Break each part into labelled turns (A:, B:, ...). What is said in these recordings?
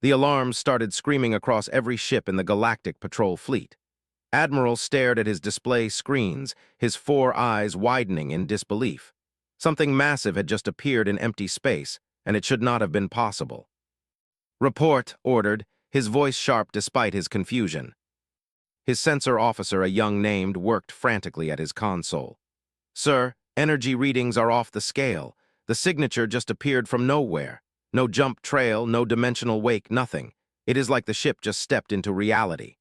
A: The alarms started screaming across every ship in the Galactic Patrol fleet. Admiral stared at his display screens, his four eyes widening in disbelief. Something massive had just appeared in empty space, and it should not have been possible. "Report," ordered, his voice sharp despite his confusion. His sensor officer, a young named, worked frantically at his console. "Sir, energy readings are off the scale. The signature just appeared from nowhere. No jump trail, no dimensional wake, nothing. It is like the ship just stepped into reality."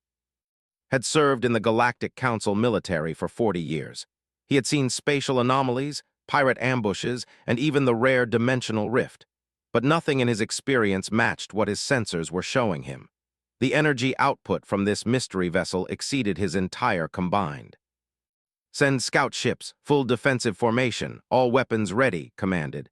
A: Had served in the Galactic Council military for 40 years. He had seen spatial anomalies, pirate ambushes, and even the rare dimensional rift. But nothing in his experience matched what his sensors were showing him. The energy output from this mystery vessel exceeded his entire combined. "Send scout ships, full defensive formation, all weapons ready," commanded.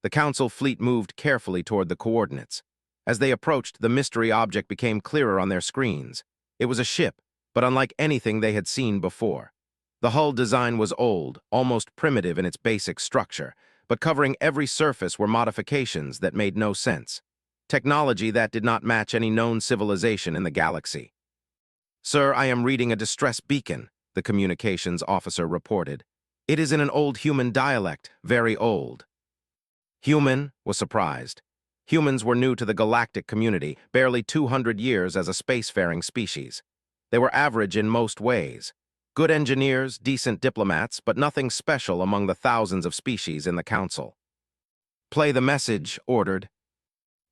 A: The Council fleet moved carefully toward the coordinates. As they approached, the mystery object became clearer on their screens. It was a ship, but unlike anything they had seen before. The hull design was old, almost primitive in its basic structure, but covering every surface were modifications that made no sense. Technology that did not match any known civilization in the galaxy. "Sir, I am reading a distress beacon," the communications officer reported. "It is in an old human dialect, very old." Human was surprised. Humans were new to the galactic community, barely 200 years as a spacefaring species. They were average in most ways. Good engineers, decent diplomats, but nothing special among the thousands of species in the Council. "Play the message," ordered.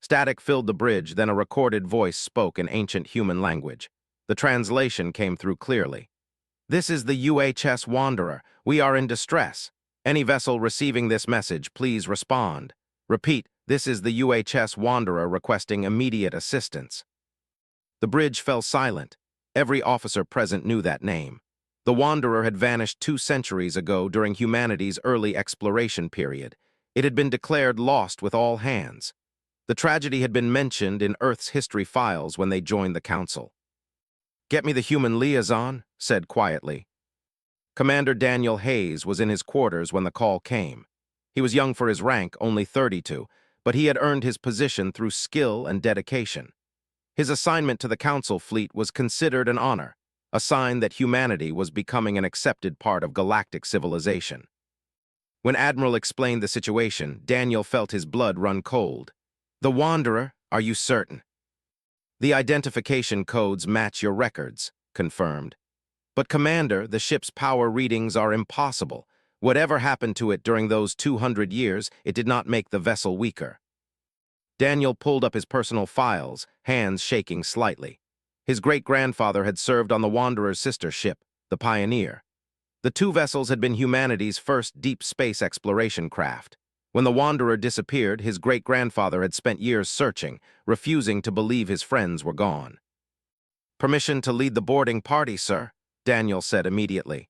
A: Static filled the bridge, then a recorded voice spoke in ancient human language. The translation came through clearly. "This is the UHS Wanderer. We are in distress. Any vessel receiving this message, please respond. Repeat, this is the UHS Wanderer requesting immediate assistance." The bridge fell silent. Every officer present knew that name. The Wanderer had vanished 2 centuries ago during humanity's early exploration period. It had been declared lost with all hands. The tragedy had been mentioned in Earth's history files when they joined the Council. "Get me the human liaison," said quietly. Commander Daniel Hayes was in his quarters when the call came. He was young for his rank, only 32, but he had earned his position through skill and dedication. His assignment to the Council fleet was considered an honor, a sign that humanity was becoming an accepted part of galactic civilization. When Admiral explained the situation, Daniel felt his blood run cold. "The Wanderer, are you certain?" "The identification codes match your records," confirmed. "But Commander, the ship's power readings are impossible. Whatever happened to it during those 200 years, it did not make the vessel weaker." Daniel pulled up his personal files, hands shaking slightly. His great-grandfather had served on the Wanderer's sister ship, the Pioneer. The 2 vessels had been humanity's first deep space exploration craft. When the Wanderer disappeared, his great-grandfather had spent years searching, refusing to believe his friends were gone. "Permission to lead the boarding party, sir," Daniel said immediately.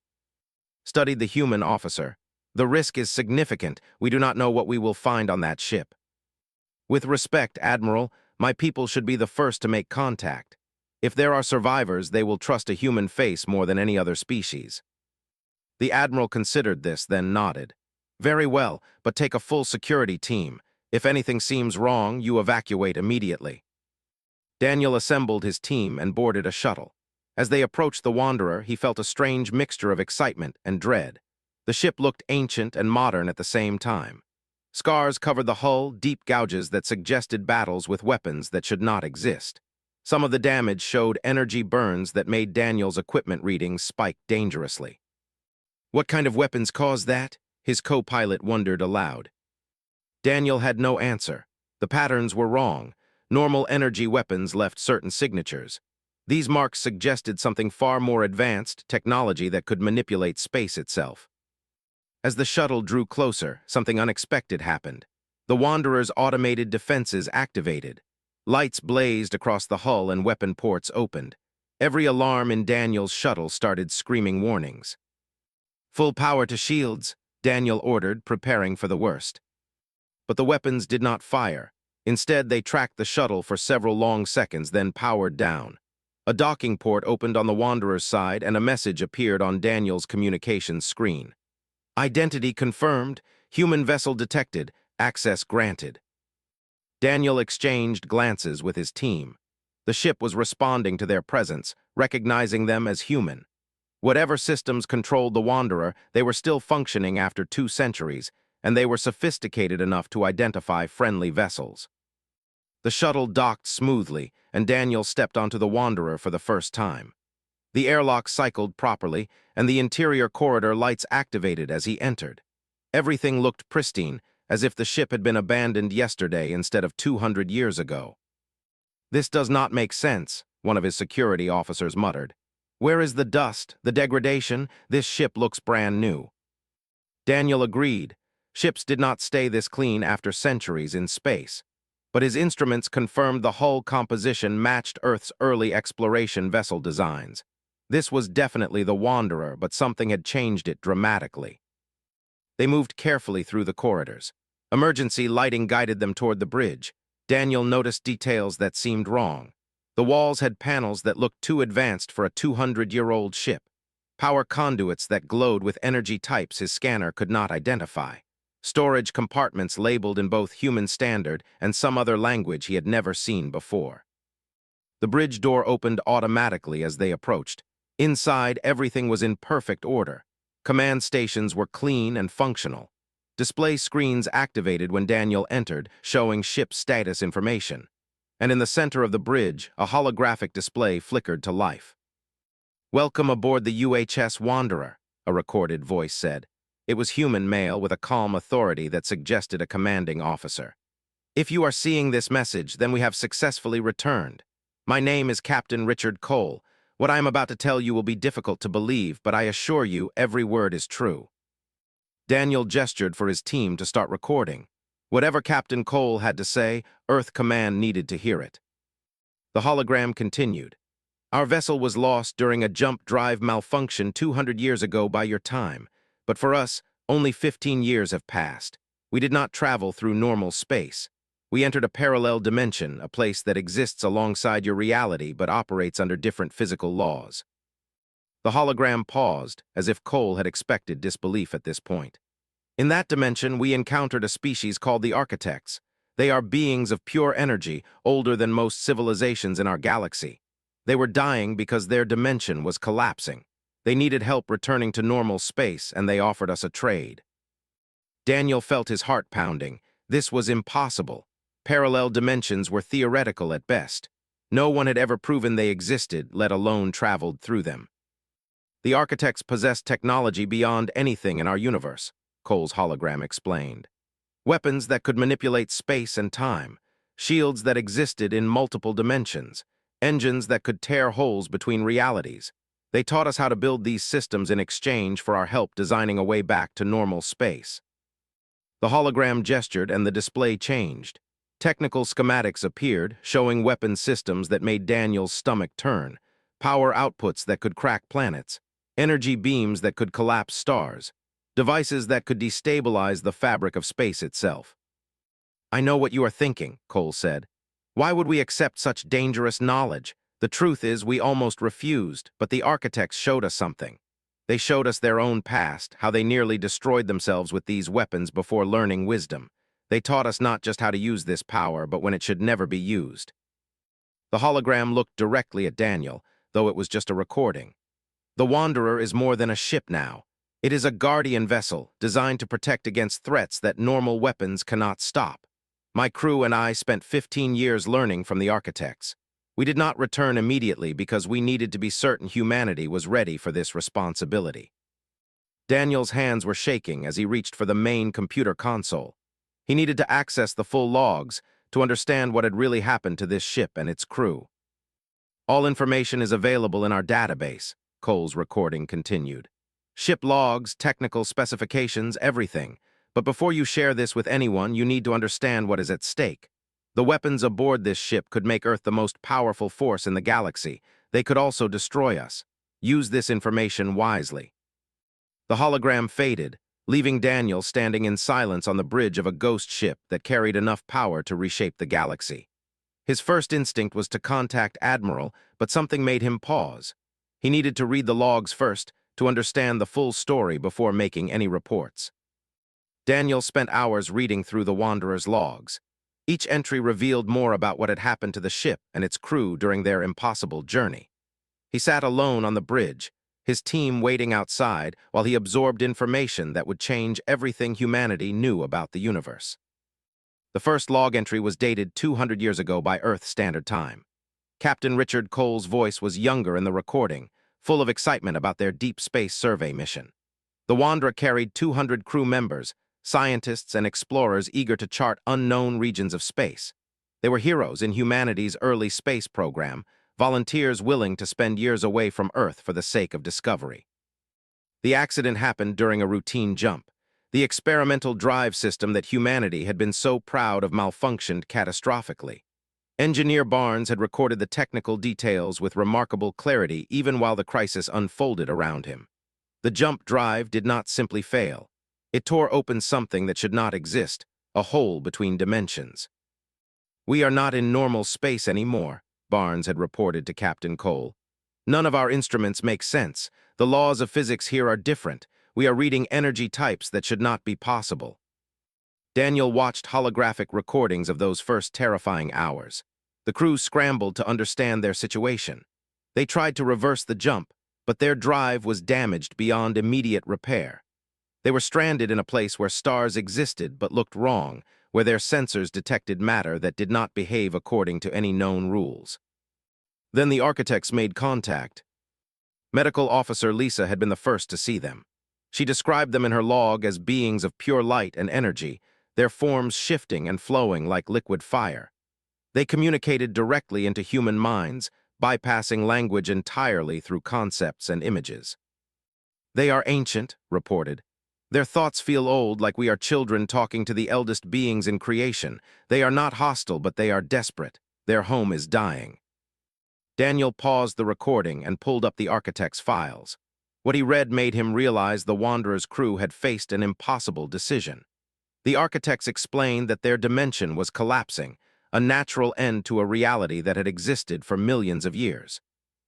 A: Studied the human officer. "The risk is significant. We do not know what we will find on that ship." "With respect, Admiral, my people should be the first to make contact. If there are survivors, they will trust a human face more than any other species." The Admiral considered this, then nodded. "Very well, but take a full security team. If anything seems wrong, you evacuate immediately." Daniel assembled his team and boarded a shuttle. As they approached the Wanderer, he felt a strange mixture of excitement and dread. The ship looked ancient and modern at the same time. Scars covered the hull, deep gouges that suggested battles with weapons that should not exist. Some of the damage showed energy burns that made Daniel's equipment readings spike dangerously. "What kind of weapons caused that?" his co-pilot wondered aloud. Daniel had no answer. The patterns were wrong. Normal energy weapons left certain signatures. These marks suggested something far more advanced, technology that could manipulate space itself. As the shuttle drew closer, something unexpected happened. The Wanderer's automated defenses activated. Lights blazed across the hull and weapon ports opened. Every alarm in Daniel's shuttle started screaming warnings. "Full power to shields," Daniel ordered, preparing for the worst. But the weapons did not fire. Instead, they tracked the shuttle for several long seconds, then powered down. A docking port opened on the Wanderer's side, and a message appeared on Daniel's communications screen. "Identity confirmed. Human vessel detected. Access granted." Daniel exchanged glances with his team. The ship was responding to their presence, recognizing them as human. Whatever systems controlled the Wanderer, they were still functioning after 2 centuries, and they were sophisticated enough to identify friendly vessels. The shuttle docked smoothly, and Daniel stepped onto the Wanderer for the first time. The airlock cycled properly, and the interior corridor lights activated as he entered. Everything looked pristine, as if the ship had been abandoned yesterday instead of 200 years ago. "This does not make sense," one of his security officers muttered. "Where is the dust, the degradation? This ship looks brand new." Daniel agreed. Ships did not stay this clean after centuries in space. But his instruments confirmed the hull composition matched Earth's early exploration vessel designs. This was definitely the Wanderer, but something had changed it dramatically. They moved carefully through the corridors. Emergency lighting guided them toward the bridge. Daniel noticed details that seemed wrong. The walls had panels that looked too advanced for a 200-year-old ship. Power conduits that glowed with energy types his scanner could not identify. Storage compartments labeled in both human standard and some other language he had never seen before. The bridge door opened automatically as they approached. Inside, everything was in perfect order. Command stations were clean and functional. Display screens activated when Daniel entered, showing ship status information. And in the center of the bridge, a holographic display flickered to life. "Welcome aboard the UHS Wanderer," a recorded voice said. It was human male with a calm authority that suggested a commanding officer. "If you are seeing this message, then we have successfully returned. My name is Captain Richard Cole. What I am about to tell you will be difficult to believe, but I assure you every word is true." Daniel gestured for his team to start recording. Whatever Captain Cole had to say, Earth Command needed to hear it. The hologram continued. "Our vessel was lost during a jump drive malfunction 200 years ago by your time. But for us, only 15 years have passed. We did not travel through normal space. We entered a parallel dimension, a place that exists alongside your reality but operates under different physical laws." The hologram paused, as if Cole had expected disbelief at this point. "In that dimension, we encountered a species called the Architects. They are beings of pure energy, older than most civilizations in our galaxy. They were dying because their dimension was collapsing. They needed help returning to normal space, and they offered us a trade." Daniel felt his heart pounding. This was impossible. Parallel dimensions were theoretical at best. No one had ever proven they existed, let alone traveled through them. "The Architects possessed technology beyond anything in our universe," Cole's hologram explained. "Weapons that could manipulate space and time, shields that existed in multiple dimensions, engines that could tear holes between realities. They taught us how to build these systems in exchange for our help designing a way back to normal space." The hologram gestured and the display changed. Technical schematics appeared, showing weapon systems that made Daniel's stomach turn, power outputs that could crack planets, energy beams that could collapse stars, devices that could destabilize the fabric of space itself. "I know what you are thinking," Cole said. "Why would we accept such dangerous knowledge? The truth is, we almost refused, but the Architects showed us something. They showed us their own past, how they nearly destroyed themselves with these weapons before learning wisdom. They taught us not just how to use this power, but when it should never be used." The hologram looked directly at Daniel, though it was just a recording. "The Wanderer is more than a ship now. It is a guardian vessel, designed to protect against threats that normal weapons cannot stop. My crew and I spent 15 years learning from the Architects. We did not return immediately because we needed to be certain humanity was ready for this responsibility." Daniel's hands were shaking as he reached for the main computer console. He needed to access the full logs to understand what had really happened to this ship and its crew. "All information is available in our database," Cole's recording continued. "Ship logs, technical specifications, everything. But before you share this with anyone, you need to understand what is at stake. The weapons aboard this ship could make Earth the most powerful force in the galaxy. They could also destroy us. Use this information wisely." The hologram faded, leaving Daniel standing in silence on the bridge of a ghost ship that carried enough power to reshape the galaxy. His first instinct was to contact Admiral, but something made him pause. He needed to read the logs first to understand the full story before making any reports. Daniel spent hours reading through the Wanderer's logs. Each entry revealed more about what had happened to the ship and its crew during their impossible journey. He sat alone on the bridge, his team waiting outside while he absorbed information that would change everything humanity knew about the universe. The first log entry was dated 200 years ago by Earth Standard Time. Captain Richard Cole's voice was younger in the recording, full of excitement about their deep space survey mission. The Wanderer carried 200 crew members, scientists and explorers eager to chart unknown regions of space. They were heroes in humanity's early space program, volunteers willing to spend years away from Earth for the sake of discovery. The accident happened during a routine jump. The experimental drive system that humanity had been so proud of malfunctioned catastrophically. Engineer Barnes had recorded the technical details with remarkable clarity even while the crisis unfolded around him. The jump drive did not simply fail. It tore open something that should not exist, a hole between dimensions. "We are not in normal space anymore," Barnes had reported to Captain Cole. "None of our instruments make sense. The laws of physics here are different. We are reading energy types that should not be possible." Daniel watched holographic recordings of those first terrifying hours. The crew scrambled to understand their situation. They tried to reverse the jump, but their drive was damaged beyond immediate repair. They were stranded in a place where stars existed but looked wrong, where their sensors detected matter that did not behave according to any known rules. Then the architects made contact. Medical Officer Lisa had been the first to see them. She described them in her log as beings of pure light and energy, their forms shifting and flowing like liquid fire. They communicated directly into human minds, bypassing language entirely through concepts and images. "They are ancient," reported. "Their thoughts feel old, like we are children talking to the eldest beings in creation. They are not hostile, but they are desperate. Their home is dying." Daniel paused the recording and pulled up the architect's files. What he read made him realize the Wanderer's crew had faced an impossible decision. The architects explained that their dimension was collapsing, a natural end to a reality that had existed for millions of years.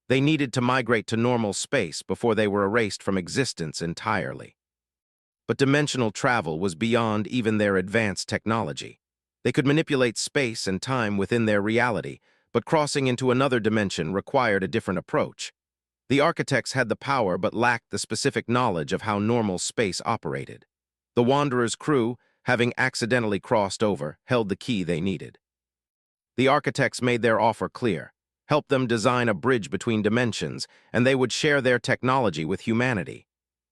A: They needed to migrate to normal space before they were erased from existence entirely. But dimensional travel was beyond even their advanced technology. They could manipulate space and time within their reality, but crossing into another dimension required a different approach. The architects had the power but lacked the specific knowledge of how normal space operated. The Wanderer's crew, having accidentally crossed over, held the key they needed. The architects made their offer clear, helped them design a bridge between dimensions, and they would share their technology with humanity.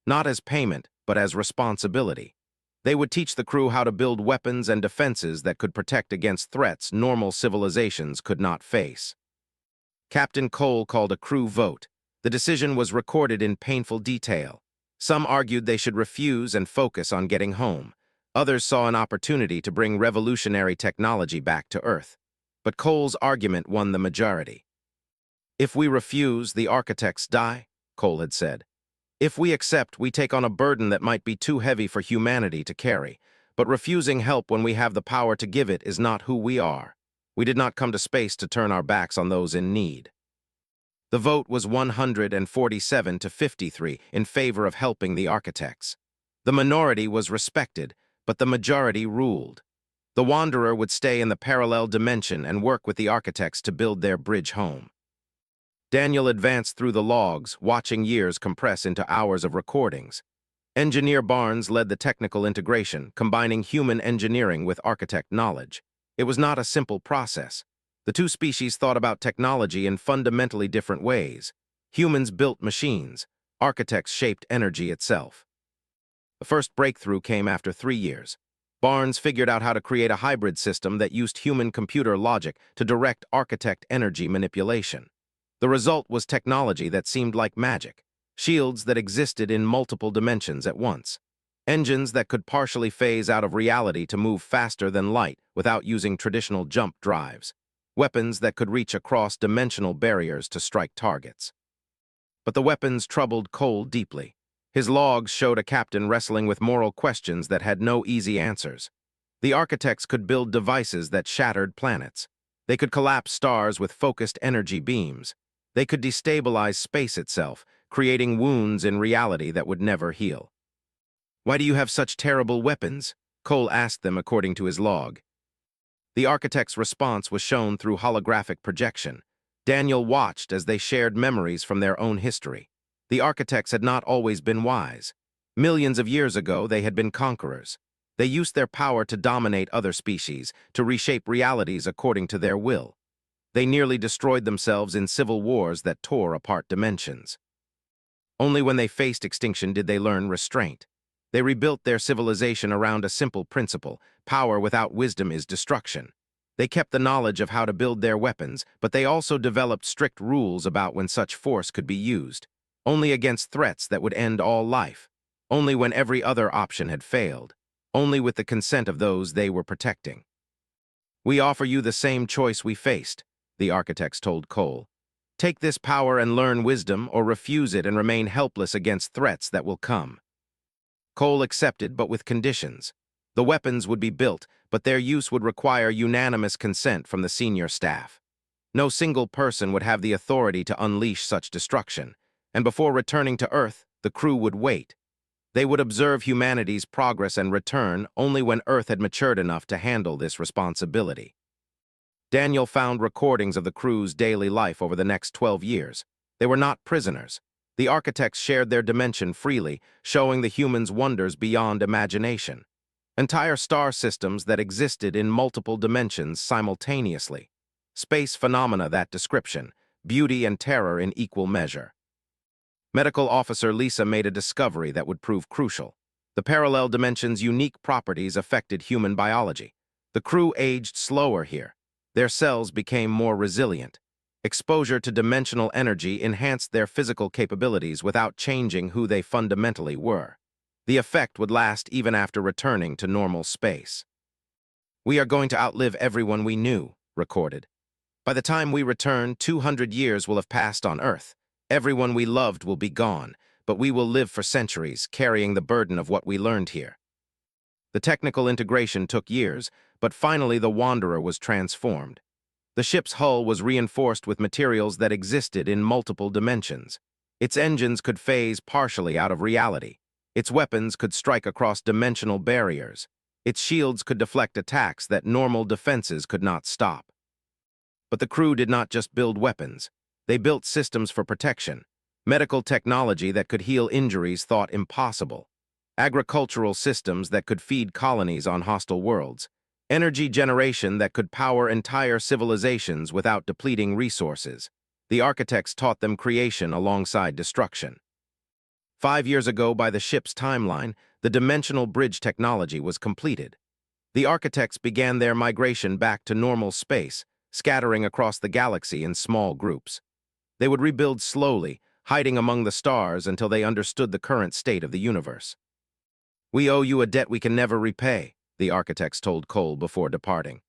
A: Not as payment, but as responsibility. They would teach the crew how to build weapons and defenses that could protect against threats normal civilizations could not face. Captain Cole called a crew vote. The decision was recorded in painful detail. Some argued they should refuse and focus on getting home. Others saw an opportunity to bring revolutionary technology back to Earth. But Cole's argument won the majority. "If we refuse, the architects die," Cole had said. "If we accept, we take on a burden that might be too heavy for humanity to carry. But refusing help when we have the power to give it is not who we are. We did not come to space to turn our backs on those in need." The vote was 147 to 53 in favor of helping the architects. The minority was respected, but the majority ruled. The Wanderer would stay in the parallel dimension and work with the architects to build their bridge home. Daniel advanced through the logs, watching years compress into hours of recordings. Engineer Barnes led the technical integration, combining human engineering with architect knowledge. It was not a simple process. The two species thought about technology in fundamentally different ways. Humans built machines. Architects shaped energy itself. The first breakthrough came after 3 years. Barnes figured out how to create a hybrid system that used human-computer logic to direct architect energy manipulation. The result was technology that seemed like magic, shields that existed in multiple dimensions at once, engines that could partially phase out of reality to move faster than light without using traditional jump drives, weapons that could reach across dimensional barriers to strike targets. But the weapons troubled Cole deeply. His logs showed a captain wrestling with moral questions that had no easy answers. The architects could build devices that shattered planets. They could collapse stars with focused energy beams. They could destabilize space itself, creating wounds in reality that would never heal. "Why do you have such terrible weapons?" Cole asked them according to his log. The architect's response was shown through holographic projection. Daniel watched as they shared memories from their own history. The architects had not always been wise. Millions of years ago, they had been conquerors. They used their power to dominate other species, to reshape realities according to their will. They nearly destroyed themselves in civil wars that tore apart dimensions. Only when they faced extinction did they learn restraint. They rebuilt their civilization around a simple principle: power without wisdom is destruction. They kept the knowledge of how to build their weapons, but they also developed strict rules about when such force could be used. Only against threats that would end all life. Only when every other option had failed. Only with the consent of those they were protecting. "We offer you the same choice we faced," the architects told Cole. "Take this power and learn wisdom, or refuse it and remain helpless against threats that will come." Cole accepted, but with conditions. The weapons would be built, but their use would require unanimous consent from the senior staff. No single person would have the authority to unleash such destruction, and before returning to Earth, the crew would wait. They would observe humanity's progress and return only when Earth had matured enough to handle this responsibility. Daniel found recordings of the crew's daily life over the next 12 years. They were not prisoners. The architects shared their dimension freely, showing the humans wonders beyond imagination. Entire star systems that existed in multiple dimensions simultaneously. Space phenomena that description, beauty and terror in equal measure. Medical officer Lisa made a discovery that would prove crucial. The parallel dimension's unique properties affected human biology. The crew aged slower here. Their cells became more resilient. Exposure to dimensional energy enhanced their physical capabilities without changing who they fundamentally were. The effect would last even after returning to normal space. "We are going to outlive everyone we knew," recorded. "By the time we return, 200 years will have passed on Earth. Everyone we loved will be gone, but we will live for centuries, carrying the burden of what we learned here." The technical integration took years, but finally the Wanderer was transformed. The ship's hull was reinforced with materials that existed in multiple dimensions. Its engines could phase partially out of reality. Its weapons could strike across dimensional barriers. Its shields could deflect attacks that normal defenses could not stop. But the crew did not just build weapons. They built systems for protection, medical technology that could heal injuries thought impossible, agricultural systems that could feed colonies on hostile worlds, energy generation that could power entire civilizations without depleting resources. The architects taught them creation alongside destruction. 5 years ago, by the ship's timeline, the dimensional bridge technology was completed. The architects began their migration back to normal space, scattering across the galaxy in small groups. They would rebuild slowly, hiding among the stars until they understood the current state of the universe. "We owe you a debt we can never repay," the architects told Cole before departing.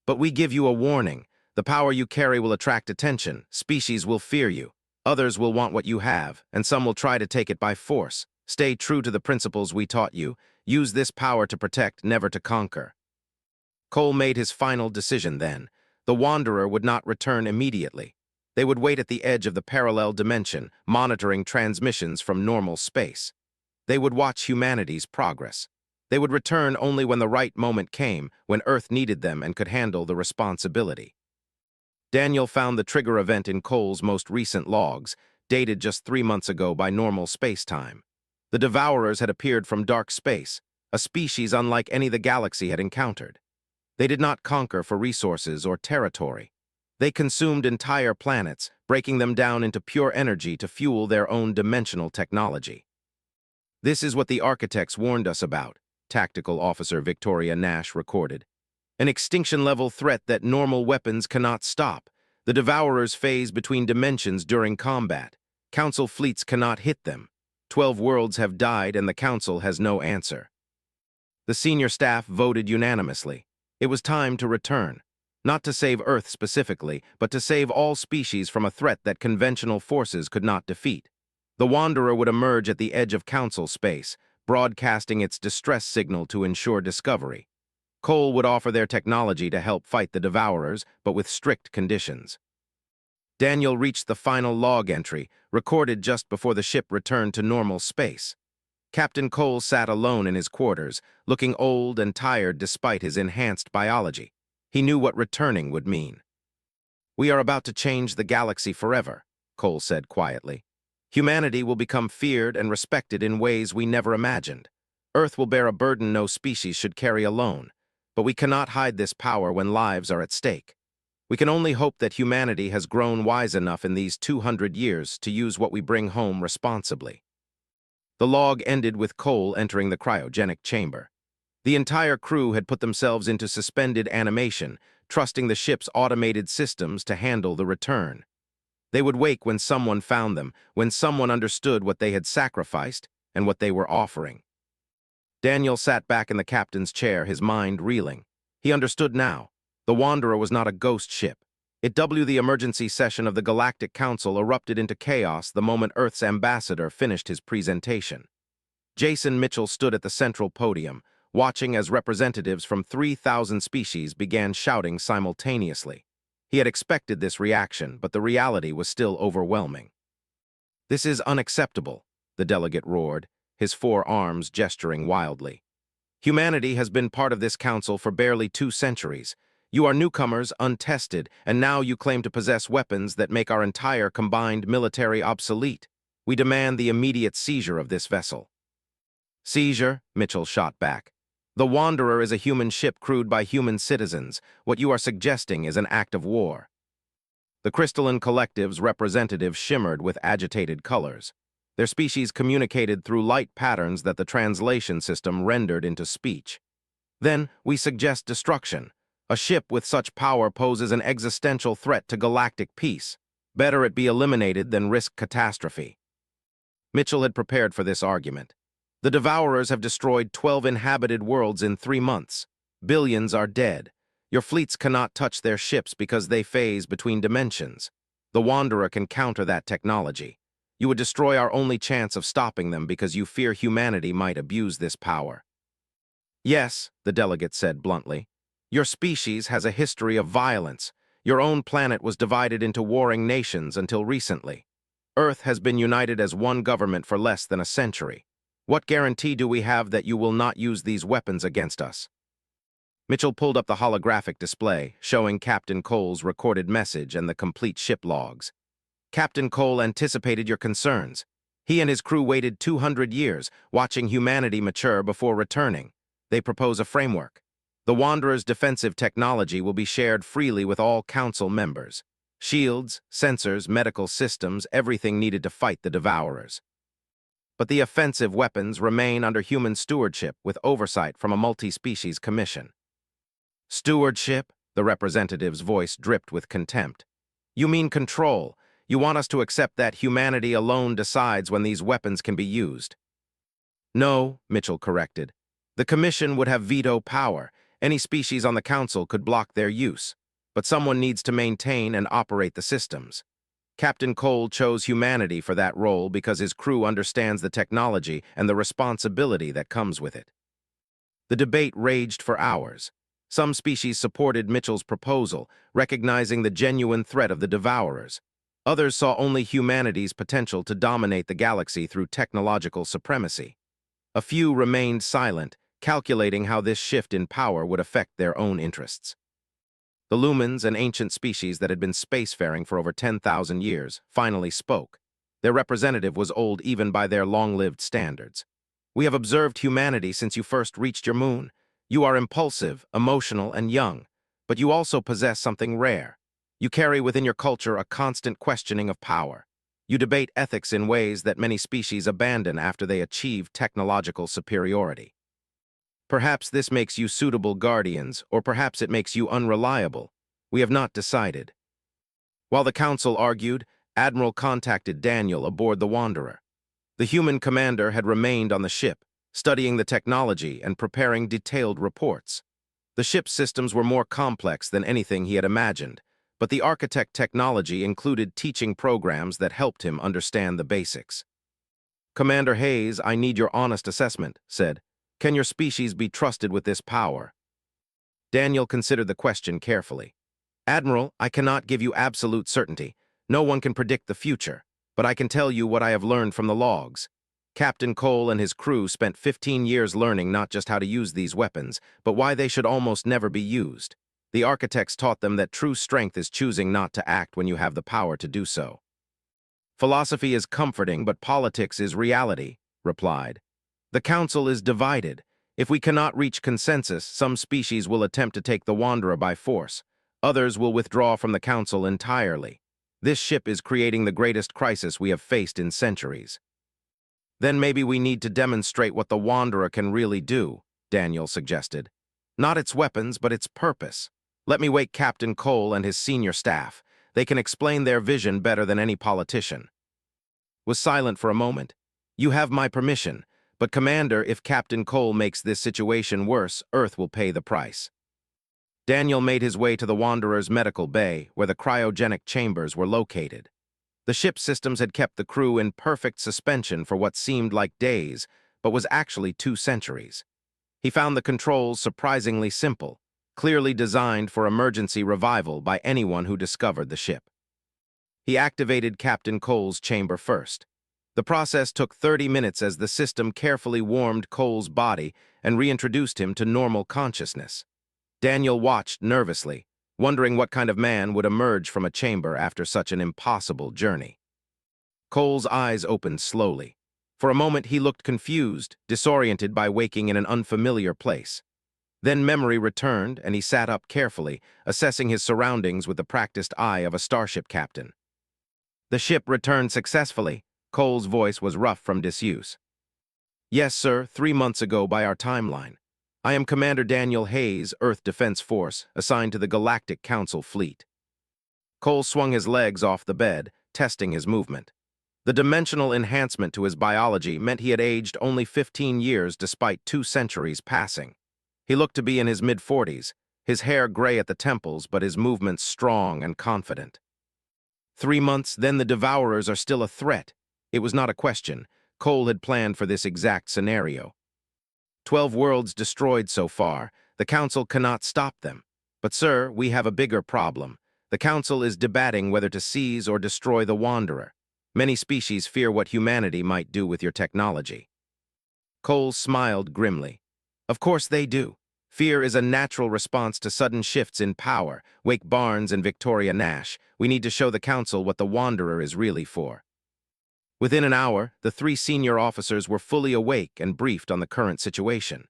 A: "But we give you a warning. The power you carry will attract attention. Species will fear you. Others will want what you have, and some will try to take it by force. Stay true to the principles we taught you. Use this power to protect, never to conquer." Cole made his final decision then. The Wanderer would not return immediately. They would wait at the edge of the parallel dimension, monitoring transmissions from normal space. They would watch humanity's progress. They would return only when the right moment came, when Earth needed them and could handle the responsibility. Daniel found the trigger event in Cole's most recent logs, dated just 3 months ago by normal space-time. The Devourers had appeared from dark space, a species unlike any the galaxy had encountered. They did not conquer for resources or territory. They consumed entire planets, breaking them down into pure energy to fuel their own dimensional technology. "This is what the architects warned us about," Tactical Officer Victoria Nash recorded. "An extinction-level threat that normal weapons cannot stop. The Devourers phase between dimensions during combat. Council fleets cannot hit them. 12 worlds have died and the Council has no answer." The senior staff voted unanimously. It was time to return. Not to save Earth specifically, but to save all species from a threat that conventional forces could not defeat. The Wanderer would emerge at the edge of Council space, broadcasting its distress signal to ensure discovery. Cole would offer their technology to help fight the Devourers, but with strict conditions. Daniel reached the final log entry, recorded just before the ship returned to normal space. Captain Cole sat alone in his quarters, looking old and tired despite his enhanced biology. He knew what returning would mean. "We are about to change the galaxy forever," Cole said quietly. "Humanity will become feared and respected in ways we never imagined. Earth will bear a burden no species should carry alone, but we cannot hide this power when lives are at stake. We can only hope that humanity has grown wise enough in these 200 years to use what we bring home responsibly." The log ended with Cole entering the cryogenic chamber. The entire crew had put themselves into suspended animation, trusting the ship's automated systems to handle the return. They would wake when someone found them, when someone understood what they had sacrificed and what they were offering. Daniel sat back in the captain's chair, his mind reeling. He understood now. The Wanderer was not a ghost ship. The emergency session of the Galactic Council erupted into chaos the moment Earth's ambassador finished his presentation. Jason Mitchell stood at the central podium, watching as representatives from 3,000 species began shouting simultaneously. He had expected this reaction, but the reality was still overwhelming. "This is unacceptable," the delegate roared, his four arms gesturing wildly. "Humanity has been part of this council for barely 2 centuries. You are newcomers, untested, and now you claim to possess weapons that make our entire combined military obsolete. We demand the immediate seizure of this vessel." "Seizure?" Mitchell shot back. "The Wanderer is a human ship crewed by human citizens. What you are suggesting is an act of war." The Crystalline Collective's representatives shimmered with agitated colors. Their species communicated through light patterns that the translation system rendered into speech. "Then, we suggest destruction. A ship with such power poses an existential threat to galactic peace. Better it be eliminated than risk catastrophe." Mitchell had prepared for this argument. "The Devourers have destroyed 12 inhabited worlds in 3 months. Billions are dead. Your fleets cannot touch their ships because they phase between dimensions. The Wanderer can counter that technology. You would destroy our only chance of stopping them because you fear humanity might abuse this power." "Yes," the delegate said bluntly. "Your species has a history of violence. Your own planet was divided into warring nations until recently. Earth has been united as one government for less than a century. What guarantee do we have that you will not use these weapons against us?" Mitchell pulled up the holographic display, showing Captain Cole's recorded message and the complete ship logs. "Captain Cole anticipated your concerns. He and his crew waited 200 years, watching humanity mature before returning. They propose a framework. The Wanderer's defensive technology will be shared freely with all Council members. Shields, sensors, medical systems, everything needed to fight the Devourers. But the offensive weapons remain under human stewardship with oversight from a multi-species commission." "Stewardship?" The representative's voice dripped with contempt. "You mean control. You want us to accept that humanity alone decides when these weapons can be used." "No," Mitchell corrected. "The Commission would have veto power. Any species on the Council could block their use. But someone needs to maintain and operate the systems. Captain Cole chose humanity for that role because his crew understands the technology and the responsibility that comes with it." The debate raged for hours. Some species supported Mitchell's proposal, recognizing the genuine threat of the Devourers. Others saw only humanity's potential to dominate the galaxy through technological supremacy. A few remained silent, calculating how this shift in power would affect their own interests. The Lumens, an ancient species that had been spacefaring for over 10,000 years, finally spoke. Their representative was old even by their long-lived standards. "We have observed humanity since you first reached your moon. You are impulsive, emotional, and young, but you also possess something rare. You carry within your culture a constant questioning of power. You debate ethics in ways that many species abandon after they achieve technological superiority. Perhaps this makes you suitable guardians, or perhaps it makes you unreliable. We have not decided." While the council argued, Admiral contacted Daniel aboard the Wanderer. The human commander had remained on the ship, studying the technology and preparing detailed reports. The ship's systems were more complex than anything he had imagined, but the architect technology included teaching programs that helped him understand the basics. "Commander Hayes, I need your honest assessment," said. "Can your species be trusted with this power?" Daniel considered the question carefully. "Admiral, I cannot give you absolute certainty. No one can predict the future, but I can tell you what I have learned from the logs. Captain Cole and his crew spent 15 years learning not just how to use these weapons, but why they should almost never be used. The architects taught them that true strength is choosing not to act when you have the power to do so. Philosophy is comforting, but politics is reality, replied. The council is divided. If we cannot reach consensus, some species will attempt to take the Wanderer by force. Others will withdraw from the council entirely. This ship is creating the greatest crisis we have faced in centuries. Then maybe we need to demonstrate what the Wanderer can really do, Daniel suggested. Not its weapons, but its purpose. Let me wake Captain Cole and his senior staff. They can explain their vision better than any politician. Was silent for a moment. You have my permission, but Commander, if Captain Cole makes this situation worse, Earth will pay the price. Daniel made his way to the Wanderer's medical bay, where the cryogenic chambers were located. The ship's systems had kept the crew in perfect suspension for what seemed like days, but was actually 2 centuries. He found the controls surprisingly simple, clearly designed for emergency revival by anyone who discovered the ship. He activated Captain Cole's chamber first. The process took 30 minutes as the system carefully warmed Cole's body and reintroduced him to normal consciousness. Daniel watched nervously, wondering what kind of man would emerge from a chamber after such an impossible journey. Cole's eyes opened slowly. For a moment he looked confused, disoriented by waking in an unfamiliar place. Then memory returned and he sat up carefully, assessing his surroundings with the practiced eye of a starship captain. The ship returned successfully. Cole's voice was rough from disuse. Yes, sir, 3 months ago by our timeline. I am Commander Daniel Hayes, Earth Defense Force, assigned to the Galactic Council Fleet. Cole swung his legs off the bed, testing his movement. The dimensional enhancement to his biology meant he had aged only 15 years despite 2 centuries passing. He looked to be in his mid-40s, his hair gray at the temples, but his movements strong and confident. 3 months, then the Devourers are still a threat. It was not a question. Cole had planned for this exact scenario. 12 worlds destroyed so far. The Council cannot stop them. But, sir, we have a bigger problem. The Council is debating whether to seize or destroy the Wanderer. Many species fear what humanity might do with your technology. Cole smiled grimly. Of course they do. Fear is a natural response to sudden shifts in power. Wake Barnes and Victoria Nash. We need to show the Council what the Wanderer is really for. Within an hour, the 3 senior officers were fully awake and briefed on the current situation.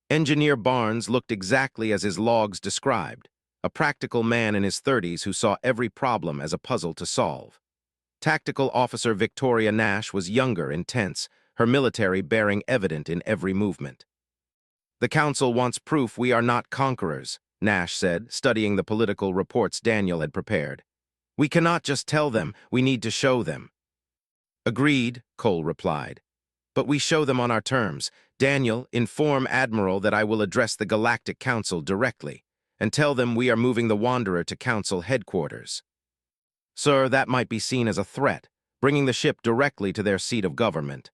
A: Engineer Barnes looked exactly as his logs described, a practical man in his 30s who saw every problem as a puzzle to solve. Tactical Officer Victoria Nash was younger, intense, her military bearing evident in every movement. The Council wants proof we are not conquerors, Nash said, studying the political reports Daniel had prepared. We cannot just tell them, we need to show them. Agreed, Cole replied. But we show them on our terms. Daniel, inform Admiral that I will address the Galactic Council directly, and tell them we are moving the Wanderer to Council headquarters. Sir, that might be seen as a threat, bringing the ship directly to their seat of government.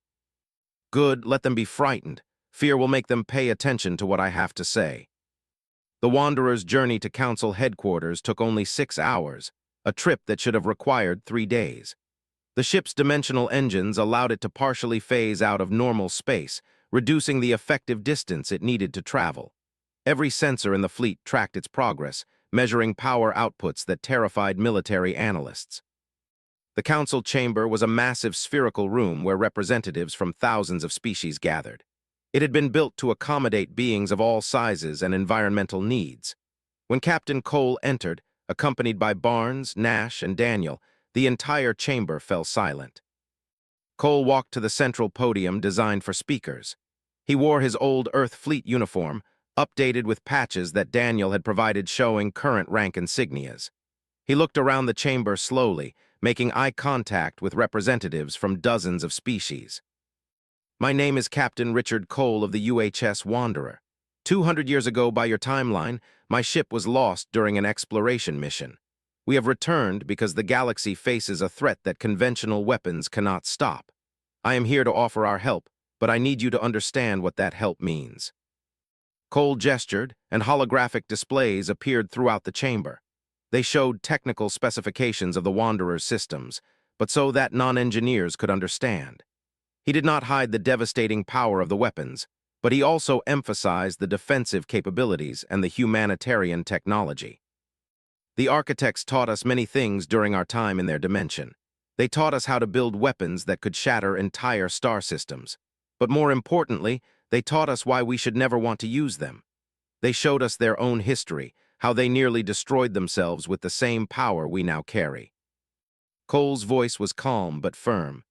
A: Good, let them be frightened. Fear will make them pay attention to what I have to say. The Wanderer's journey to Council headquarters took only 6 hours, a trip that should have required 3 days. The ship's dimensional engines allowed it to partially phase out of normal space, reducing the effective distance it needed to travel. Every sensor in the fleet tracked its progress, measuring power outputs that terrified military analysts. The council chamber was a massive spherical room where representatives from thousands of species gathered. It had been built to accommodate beings of all sizes and environmental needs. When Captain Cole entered, accompanied by Barnes, Nash, and Daniel, the entire chamber fell silent. Cole walked to the central podium designed for speakers. He wore his old Earth Fleet uniform, updated with patches that Daniel had provided showing current rank insignias. He looked around the chamber slowly, making eye contact with representatives from dozens of species. My name is Captain Richard Cole of the UHS Wanderer. 200 years ago by your timeline, my ship was lost during an exploration mission. We have returned because the galaxy faces a threat that conventional weapons cannot stop. I am here to offer our help, but I need you to understand what that help means. Cole gestured, and holographic displays appeared throughout the chamber. They showed technical specifications of the Wanderer's systems, but so that non-engineers could understand. He did not hide the devastating power of the weapons, but he also emphasized the defensive capabilities and the humanitarian technology. The architects taught us many things during our time in their dimension. They taught us how to build weapons that could shatter entire star systems. But more importantly, they taught us why we should never want to use them. They showed us their own history, how they nearly destroyed themselves with the same power we now carry. Cole's voice was calm but firm.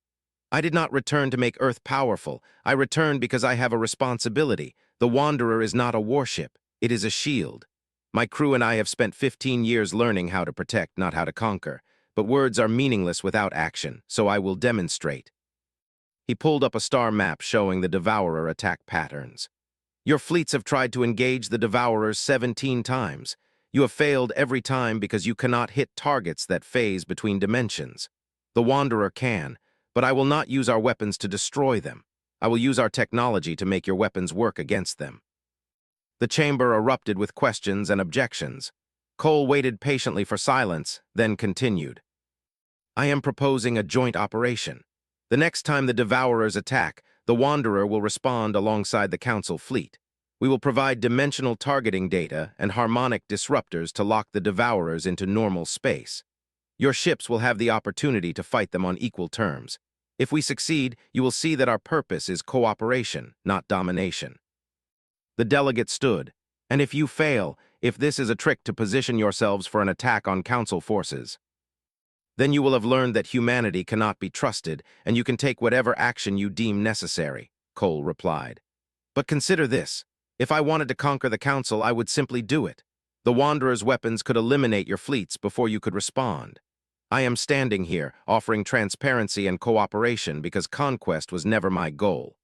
A: I did not return to make Earth powerful. I returned because I have a responsibility. The Wanderer is not a warship. It is a shield. My crew and I have spent 15 years learning how to protect, not how to conquer. But words are meaningless without action, so I will demonstrate. He pulled up a star map showing the Devourer attack patterns. Your fleets have tried to engage the Devourers 17 times. You have failed every time because you cannot hit targets that phase between dimensions. The Wanderer can, but I will not use our weapons to destroy them. I will use our technology to make your weapons work against them. The chamber erupted with questions and objections. Cole waited patiently for silence, then continued. I am proposing a joint operation. The next time the Devourers attack, the Wanderer will respond alongside the Council fleet. We will provide dimensional targeting data and harmonic disruptors to lock the Devourers into normal space. Your ships will have the opportunity to fight them on equal terms. If we succeed, you will see that our purpose is cooperation, not domination. The delegate stood. And if you fail, if this is a trick to position yourselves for an attack on Council forces, then you will have learned that humanity cannot be trusted, and you can take whatever action you deem necessary, Cole replied. But consider this. If I wanted to conquer the Council, I would simply do it. The Wanderer's weapons could eliminate your fleets before you could respond. I am standing here, offering transparency and cooperation because conquest was never my goal.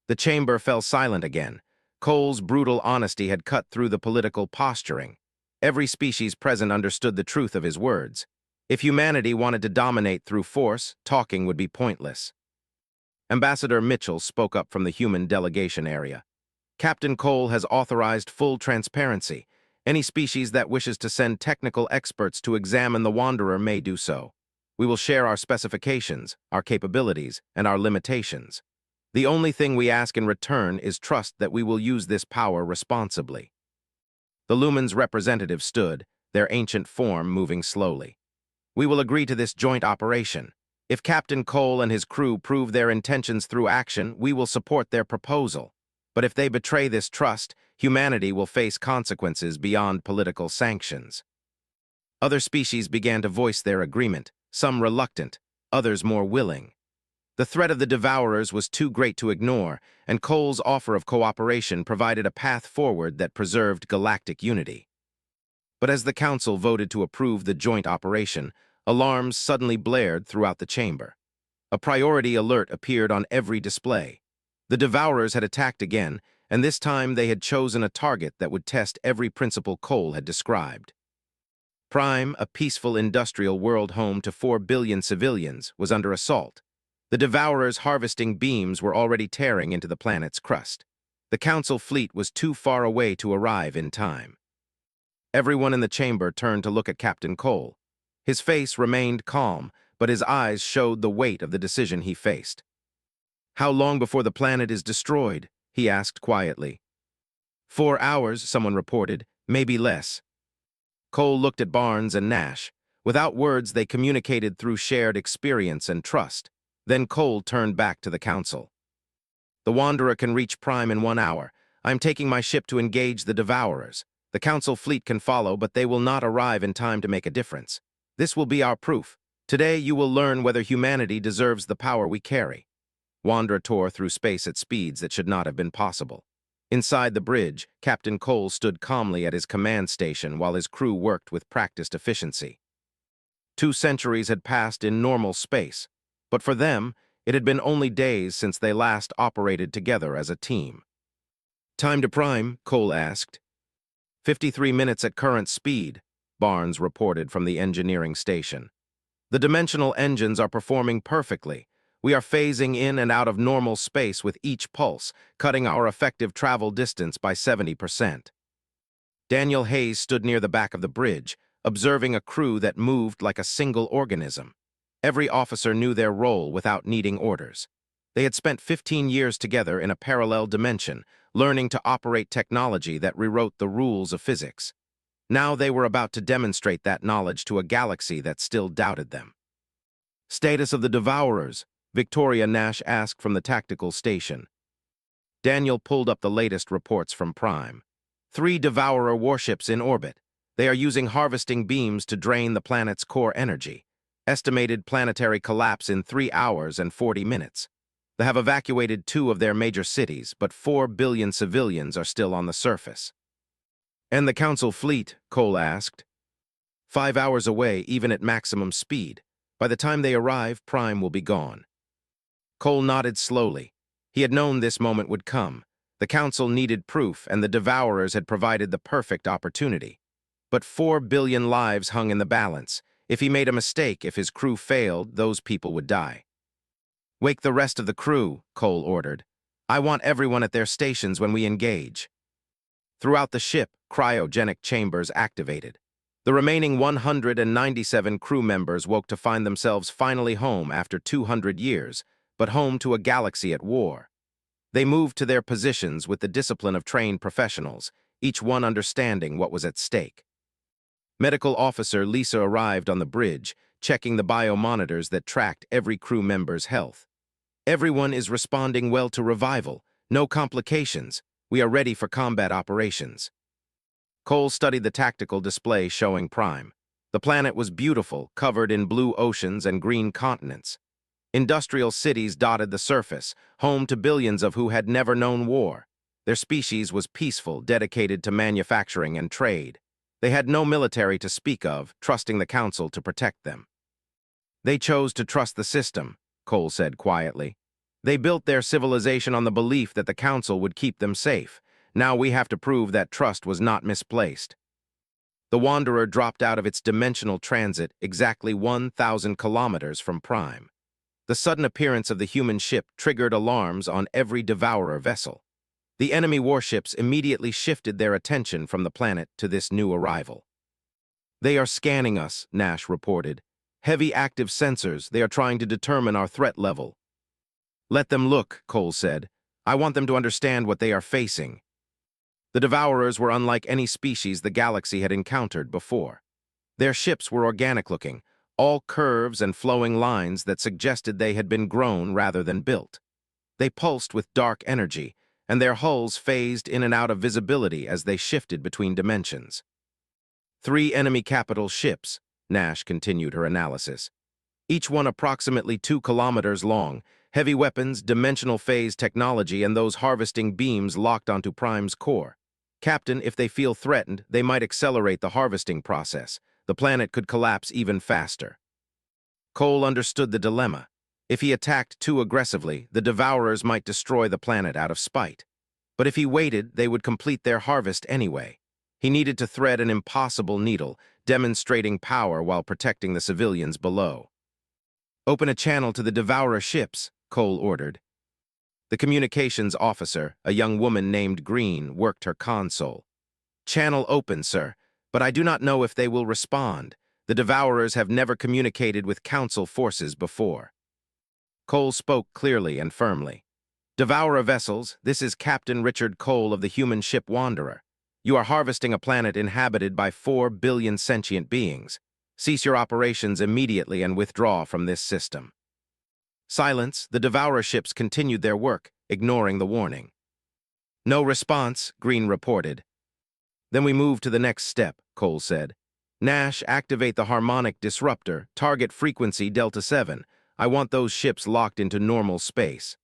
A: The chamber fell silent again. Cole's brutal honesty had cut through the political posturing. Every species present understood the truth of his words. If humanity wanted to dominate through force, talking would be pointless. Ambassador Mitchell spoke up from the human delegation area. Captain Cole has authorized full transparency. Any species that wishes to send technical experts to examine the Wanderer may do so. We will share our specifications, our capabilities, and our limitations. The only thing we ask in return is trust that we will use this power responsibly. The Lumen's representative stood, their ancient form moving slowly. We will agree to this joint operation. If Captain Cole and his crew prove their intentions through action, we will support their proposal. But if they betray this trust, humanity will face consequences beyond political sanctions. Other species began to voice their agreement, some reluctant, others more willing. The threat of the Devourers was too great to ignore, and Cole's offer of cooperation provided a path forward that preserved galactic unity. But as the Council voted to approve the joint operation, alarms suddenly blared throughout the chamber. A priority alert appeared on every display. The Devourers had attacked again, and this time they had chosen a target that would test every principle Cole had described. Prime, a peaceful industrial world home to 4 billion civilians, was under assault. The Devourers' harvesting beams were already tearing into the planet's crust. The Council fleet was too far away to arrive in time. Everyone in the chamber turned to look at Captain Cole. His face remained calm, but his eyes showed the weight of the decision he faced. How long before the planet is destroyed? He asked quietly. 4 hours, someone reported, maybe less. Cole looked at Barnes and Nash. Without words, they communicated through shared experience and trust. Then Cole turned back to the Council. The Wanderer can reach Prime in 1 hour. I'm taking my ship to engage the Devourers. The Council fleet can follow, but they will not arrive in time to make a difference. This will be our proof. Today you will learn whether humanity deserves the power we carry. Wanderer tore through space at speeds that should not have been possible. Inside the bridge, Captain Cole stood calmly at his command station while his crew worked with practiced efficiency. 2 centuries had passed in normal space, but for them, it had been only days since they last operated together as a team. Time to prime, Cole asked. 53 minutes at current speed, Barnes reported from the engineering station. The dimensional engines are performing perfectly. We are phasing in and out of normal space with each pulse, cutting our effective travel distance by 70%. Daniel Hayes stood near the back of the bridge, observing a crew that moved like a single organism. Every officer knew their role without needing orders. They had spent 15 years together in a parallel dimension, learning to operate technology that rewrote the rules of physics. Now they were about to demonstrate that knowledge to a galaxy that still doubted them. Status of the Devourers, Victoria Nash asked from the tactical station. Daniel pulled up the latest reports from Prime. 3 Devourer warships in orbit. They are using harvesting beams to drain the planet's core energy. Estimated planetary collapse in 3 hours and 40 minutes. They have evacuated 2 of their major cities, but 4 billion civilians are still on the surface. And the Council fleet, Cole asked. 5 hours away, even at maximum speed. By the time they arrive, Prime will be gone. Cole nodded slowly. He had known this moment would come. The Council needed proof, and the Devourers had provided the perfect opportunity. But 4 billion lives hung in the balance. If he made a mistake, if his crew failed, those people would die. Wake the rest of the crew, Cole ordered. I want everyone at their stations when we engage. Throughout the ship, cryogenic chambers activated. The remaining 197 crew members woke to find themselves finally home after 200 years, but home to a galaxy at war. They moved to their positions with the discipline of trained professionals, each one understanding what was at stake. Medical Officer Lisa arrived on the bridge, checking the biomonitors that tracked every crew member's health. Everyone is responding well to revival. No complications. We are ready for combat operations. Cole studied the tactical display showing Prime. The planet was beautiful, covered in blue oceans and green continents. Industrial cities dotted the surface, home to billions of who had never known war. Their species was peaceful, dedicated to manufacturing and trade. They had no military to speak of, trusting the Council to protect them. They chose to trust the system, Cole said quietly. They built their civilization on the belief that the Council would keep them safe. Now we have to prove that trust was not misplaced. The Wanderer dropped out of its dimensional transit exactly 1,000 kilometers from Prime. The sudden appearance of the human ship triggered alarms on every Devourer vessel. The enemy warships immediately shifted their attention from the planet to this new arrival. They are scanning us, Nash reported. Heavy active sensors, they are trying to determine our threat level. Let them look, Cole said. I want them to understand what they are facing. The Devourers were unlike any species the galaxy had encountered before. Their ships were organic-looking, all curves and flowing lines that suggested they had been grown rather than built. They pulsed with dark energy, and their hulls phased in and out of visibility as they shifted between dimensions. 3 enemy capital ships, Nash continued her analysis. Each one approximately 2 kilometers long, heavy weapons, dimensional phase technology, and those harvesting beams locked onto Prime's core. Captain, if they feel threatened, they might accelerate the harvesting process. The planet could collapse even faster. Cole understood the dilemma. If he attacked too aggressively, the Devourers might destroy the planet out of spite. But if he waited, they would complete their harvest anyway. He needed to thread an impossible needle, demonstrating power while protecting the civilians below. Open a channel to the Devourer ships, Cole ordered. The communications officer, a young woman named Green, worked her console. Channel open, sir, but I do not know if they will respond. The Devourers have never communicated with Council forces before. Cole spoke clearly and firmly. Devourer vessels, this is Captain Richard Cole of the human ship Wanderer. You are harvesting a planet inhabited by 4 billion sentient beings. Cease your operations immediately and withdraw from this system. Silence, the Devourer ships continued their work, ignoring the warning. No response, Green reported. Then we move to the next step, Cole said. Nash, activate the harmonic disruptor, target frequency Delta 7. I want those ships locked into normal space.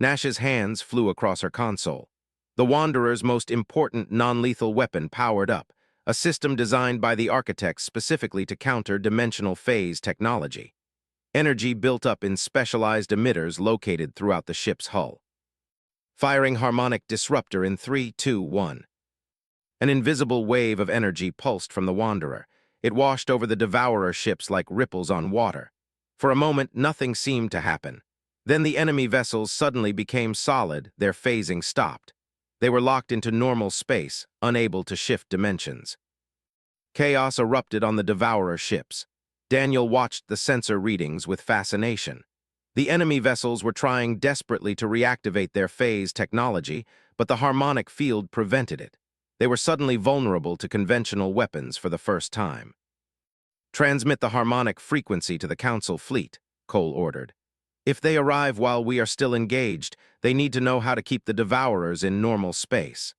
A: Nash's hands flew across her console. The Wanderer's most important non-lethal weapon powered up, a system designed by the architects specifically to counter dimensional phase technology. Energy built up in specialized emitters located throughout the ship's hull. Firing harmonic disruptor in 3, 2, 1. An invisible wave of energy pulsed from the Wanderer. It washed over the Devourer ships like ripples on water. For a moment, nothing seemed to happen. Then the enemy vessels suddenly became solid, their phasing stopped. They were locked into normal space, unable to shift dimensions. Chaos erupted on the Devourer ships. Daniel watched the sensor readings with fascination. The enemy vessels were trying desperately to reactivate their phase technology, but the harmonic field prevented it. They were suddenly vulnerable to conventional weapons for the first time. Transmit the harmonic frequency to the Council fleet, Cole ordered. If they arrive while we are still engaged, they need to know how to keep the Devourers in normal space.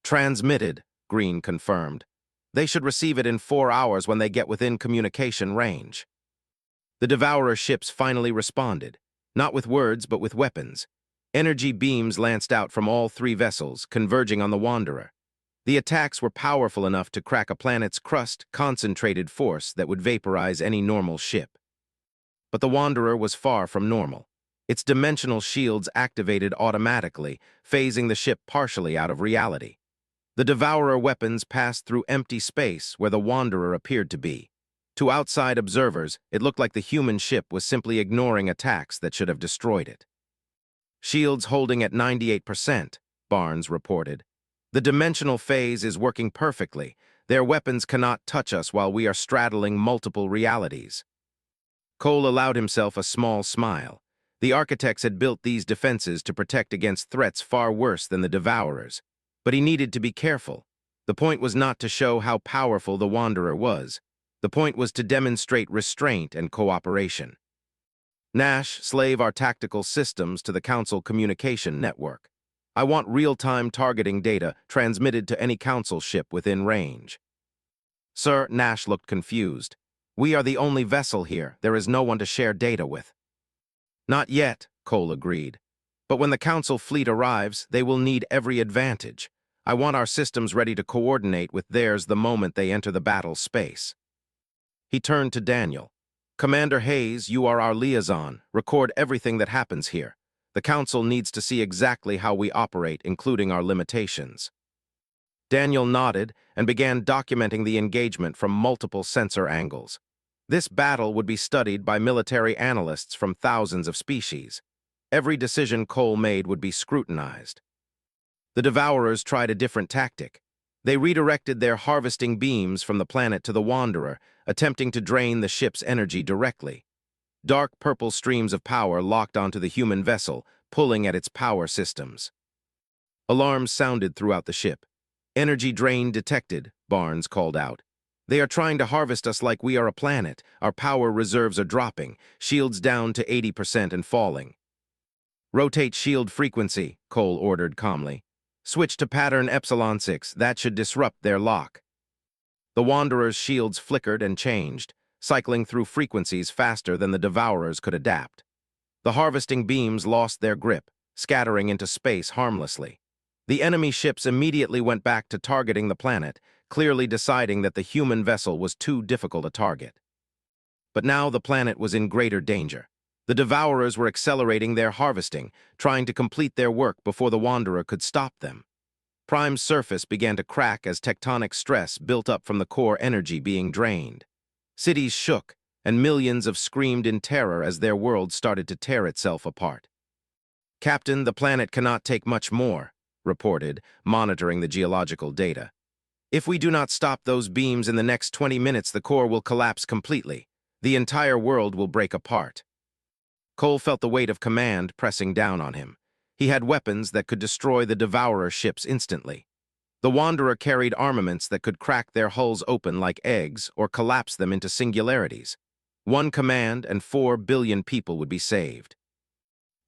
A: Transmitted, Green confirmed. They should receive it in 4 hours when they get within communication range. The Devourer ships finally responded, not with words but with weapons. Energy beams lanced out from all 3 vessels, converging on the Wanderer. The attacks were powerful enough to crack a planet's crust, concentrated force that would vaporize any normal ship. But the Wanderer was far from normal. Its dimensional shields activated automatically, phasing the ship partially out of reality. The Devourer weapons passed through empty space where the Wanderer appeared to be. To outside observers, it looked like the human ship was simply ignoring attacks that should have destroyed it. Shields holding at 98%, Barnes reported. The dimensional phase is working perfectly. Their weapons cannot touch us while we are straddling multiple realities. Cole allowed himself a small smile. The architects had built these defenses to protect against threats far worse than the Devourers. But he needed to be careful. The point was not to show how powerful the Wanderer was. The point was to demonstrate restraint and cooperation. Nash, slave our tactical systems to the Council communication network. I want real-time targeting data transmitted to any Council ship within range. Sir, Nash looked confused. We are the only vessel here. There is no one to share data with. Not yet, Cole agreed. But when the Council fleet arrives, they will need every advantage. I want our systems ready to coordinate with theirs the moment they enter the battle space. He turned to Daniel. Commander Hayes, you are our liaison. Record everything that happens here. The Council needs to see exactly how we operate, including our limitations. Daniel nodded and began documenting the engagement from multiple sensor angles. This battle would be studied by military analysts from thousands of species. Every decision Cole made would be scrutinized. The Devourers tried a different tactic. They redirected their harvesting beams from the planet to the Wanderer, attempting to drain the ship's energy directly. Dark purple streams of power locked onto the human vessel, pulling at its power systems. Alarms sounded throughout the ship. Energy drain detected, Barnes called out. They are trying to harvest us like we are a planet. Our power reserves are dropping, shields down to 80% and falling. Rotate shield frequency, Cole ordered calmly. Switch to pattern Epsilon 6, that should disrupt their lock. The Wanderer's shields flickered and changed, cycling through frequencies faster than the Devourers could adapt. The harvesting beams lost their grip, scattering into space harmlessly. The enemy ships immediately went back to targeting the planet, clearly deciding that the human vessel was too difficult a target. But now the planet was in greater danger. The Devourers were accelerating their harvesting, trying to complete their work before the Wanderer could stop them. Prime's surface began to crack as tectonic stress built up from the core energy being drained. Cities shook, and millions screamed in terror as their world started to tear itself apart. Captain, the planet cannot take much more, reported, monitoring the geological data. If we do not stop those beams in the next 20 minutes, the core will collapse completely. The entire world will break apart. Cole felt the weight of command pressing down on him. He had weapons that could destroy the Devourer ships instantly. The Wanderer carried armaments that could crack their hulls open like eggs or collapse them into singularities. One command and 4 billion people would be saved.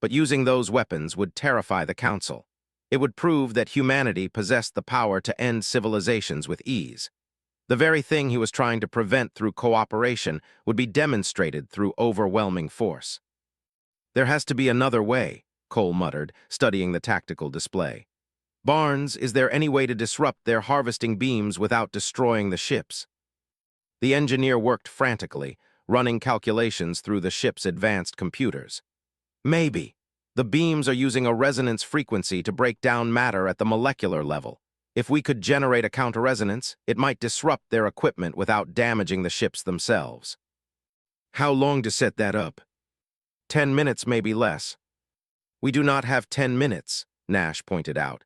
A: But using those weapons would terrify the Council. It would prove that humanity possessed the power to end civilizations with ease. The very thing he was trying to prevent through cooperation would be demonstrated through overwhelming force. There has to be another way, Cole muttered, studying the tactical display. Barnes, is there any way to disrupt their harvesting beams without destroying the ships? The engineer worked frantically, running calculations through the ship's advanced computers. Maybe. The beams are using a resonance frequency to break down matter at the molecular level. If we could generate a counter-resonance, it might disrupt their equipment without damaging the ships themselves. How long to set that up? 10 minutes, maybe less. We do not have 10 minutes, Nash pointed out.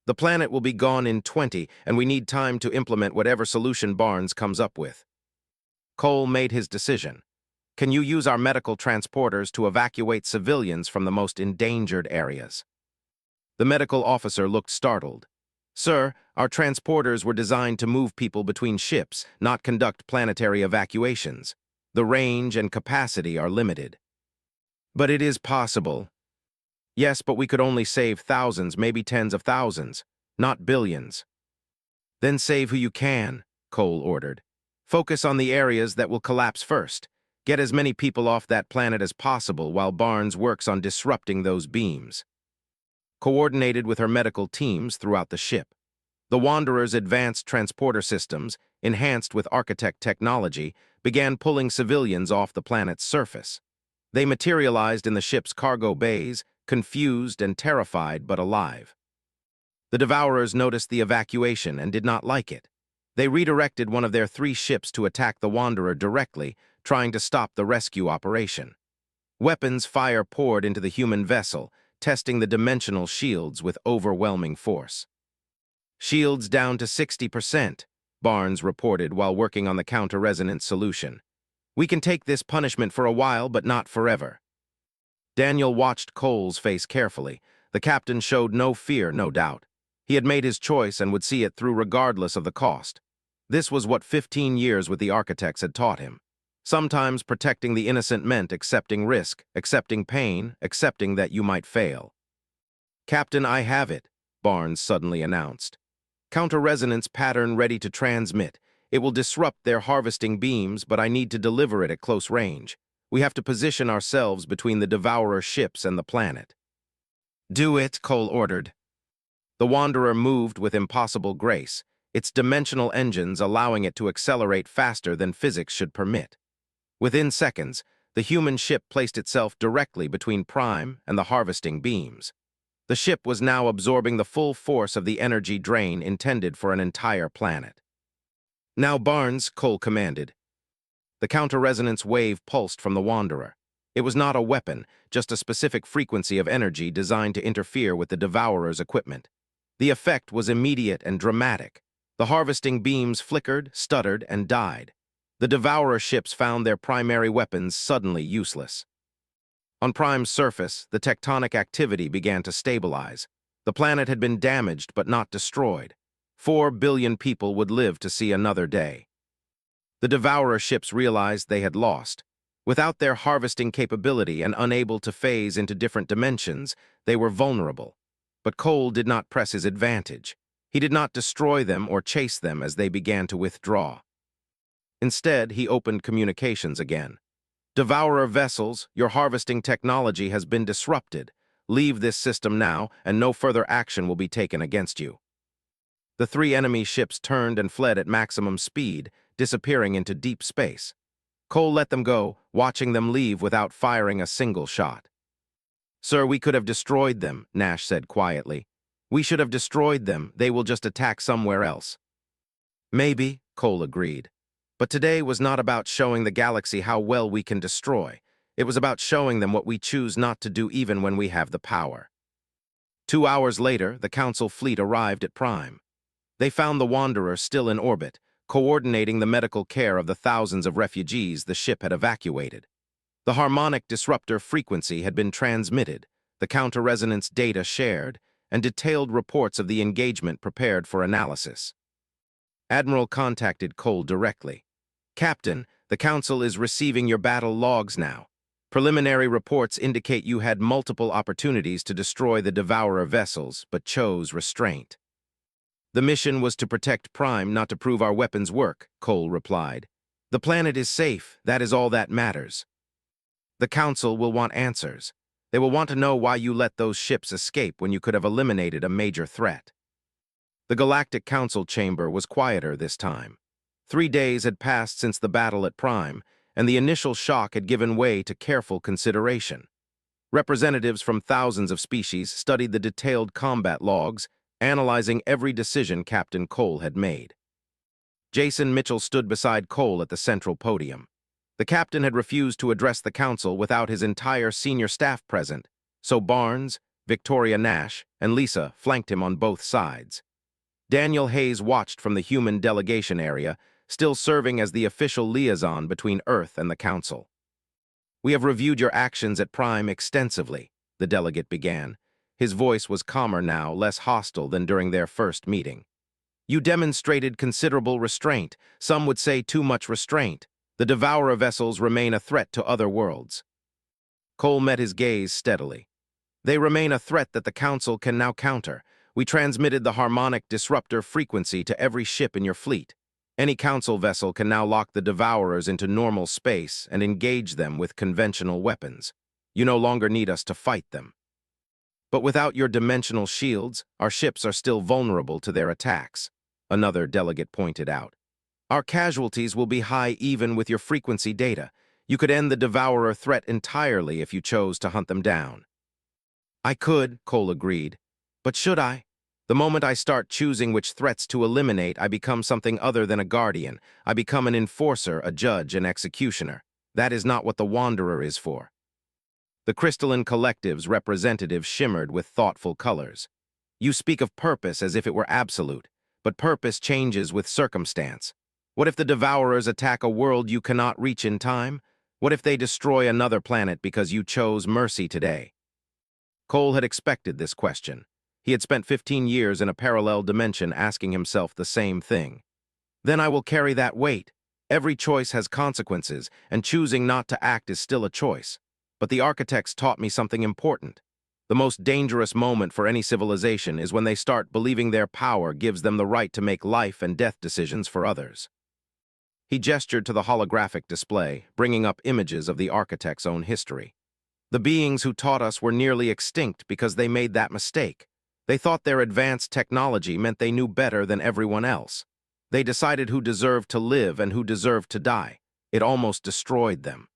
A: The planet will be gone in 20, and we need time to implement whatever solution Barnes comes up with. Cole made his decision. Can you use our medical transporters to evacuate civilians from the most endangered areas? The medical officer looked startled. Sir, our transporters were designed to move people between ships, not conduct planetary evacuations. The range and capacity are limited. But it is possible. Yes, but we could only save thousands, maybe tens of thousands, not billions. Then save who you can, Cole ordered. Focus on the areas that will collapse first. Get as many people off that planet as possible while Barnes works on disrupting those beams. Coordinated with her medical teams throughout the ship, the Wanderer's advanced transporter systems, enhanced with architect technology, began pulling civilians off the planet's surface. They materialized in the ship's cargo bays, confused and terrified but alive. The Devourers noticed the evacuation and did not like it. They redirected one of their 3 ships to attack the Wanderer directly, trying to stop the rescue operation. Weapons fire poured into the human vessel, testing the dimensional shields with overwhelming force. Shields down to 60%, Barnes reported while working on the counter-resonance solution. We can take this punishment for a while, but not forever. Daniel watched Cole's face carefully. The captain showed no fear, no doubt. He had made his choice and would see it through regardless of the cost. This was what 15 years with the architects had taught him. Sometimes protecting the innocent meant accepting risk, accepting pain, accepting that you might fail. Captain, I have it, Barnes suddenly announced. Counter-resonance pattern ready to transmit. It will disrupt their harvesting beams, but I need to deliver it at close range. We have to position ourselves between the Devourer ships and the planet. Do it, Cole ordered. The Wanderer moved with impossible grace, its dimensional engines allowing it to accelerate faster than physics should permit. Within seconds, the human ship placed itself directly between Prime and the harvesting beams. The ship was now absorbing the full force of the energy drain intended for an entire planet. Now Barnes, Cole commanded. The counter-resonance wave pulsed from the Wanderer. It was not a weapon, just a specific frequency of energy designed to interfere with the Devourer's equipment. The effect was immediate and dramatic. The harvesting beams flickered, stuttered, and died. The Devourer ships found their primary weapons suddenly useless. On Prime's surface, the tectonic activity began to stabilize. The planet had been damaged but not destroyed. 4 billion people would live to see another day. The Devourer ships realized they had lost. Without their harvesting capability and unable to phase into different dimensions, they were vulnerable. But Cole did not press his advantage. He did not destroy them or chase them as they began to withdraw. Instead, he opened communications again. Devourer vessels, your harvesting technology has been disrupted. Leave this system now, and no further action will be taken against you. The 3 enemy ships turned and fled at maximum speed, disappearing into deep space. Cole let them go, watching them leave without firing a single shot. Sir, we could have destroyed them, Nash said quietly. We should have destroyed them. They will just attack somewhere else. Maybe, Cole agreed. But today was not about showing the galaxy how well we can destroy. It was about showing them what we choose not to do even when we have the power. 2 hours later, the Council fleet arrived at Prime. They found the Wanderer still in orbit, coordinating the medical care of the thousands of refugees the ship had evacuated. The harmonic disruptor frequency had been transmitted, the counter-resonance data shared, and detailed reports of the engagement prepared for analysis. Admiral contacted Cole directly. Captain, the Council is receiving your battle logs now. Preliminary reports indicate you had multiple opportunities to destroy the Devourer vessels, but chose restraint. The mission was to protect Prime, not to prove our weapons work, Cole replied. The planet is safe, that is all that matters. The Council will want answers. They will want to know why you let those ships escape when you could have eliminated a major threat. The Galactic Council chamber was quieter this time. 3 days had passed since the battle at Prime, and the initial shock had given way to careful consideration. Representatives from thousands of species studied the detailed combat logs, analyzing every decision Captain Cole had made. Jason Mitchell stood beside Cole at the central podium. The captain had refused to address the council without his entire senior staff present, so Barnes, Victoria Nash, and Lisa flanked him on both sides. Daniel Hayes watched from the human delegation area, still serving as the official liaison between Earth and the council. We have reviewed your actions at Prime extensively, the delegate began. His voice was calmer now, less hostile than during their first meeting. You demonstrated considerable restraint, some would say too much restraint. The Devourer vessels remain a threat to other worlds. Cole met his gaze steadily. They remain a threat that the Council can now counter. We transmitted the harmonic disruptor frequency to every ship in your fleet. Any Council vessel can now lock the Devourers into normal space and engage them with conventional weapons. You no longer need us to fight them. But without your dimensional shields, our ships are still vulnerable to their attacks, another delegate pointed out. Our casualties will be high even with your frequency data. You could end the Devourer threat entirely if you chose to hunt them down. I could, Cole agreed. But should I? The moment I start choosing which threats to eliminate, I become something other than a guardian. I become an enforcer, a judge, an executioner. That is not what the Wanderer is for. The crystalline collective's representative shimmered with thoughtful colors. You speak of purpose as if it were absolute, but purpose changes with circumstance. What if the Devourers attack a world you cannot reach in time? What if they destroy another planet because you chose mercy today? Cole had expected this question. He had spent 15 years in a parallel dimension asking himself the same thing. Then I will carry that weight. Every choice has consequences, and choosing not to act is still a choice. But the architects taught me something important. The most dangerous moment for any civilization is when they start believing their power gives them the right to make life and death decisions for others. He gestured to the holographic display, bringing up images of the architect's own history. The beings who taught us were nearly extinct because they made that mistake. They thought their advanced technology meant they knew better than everyone else. They decided who deserved to live and who deserved to die. It almost destroyed them.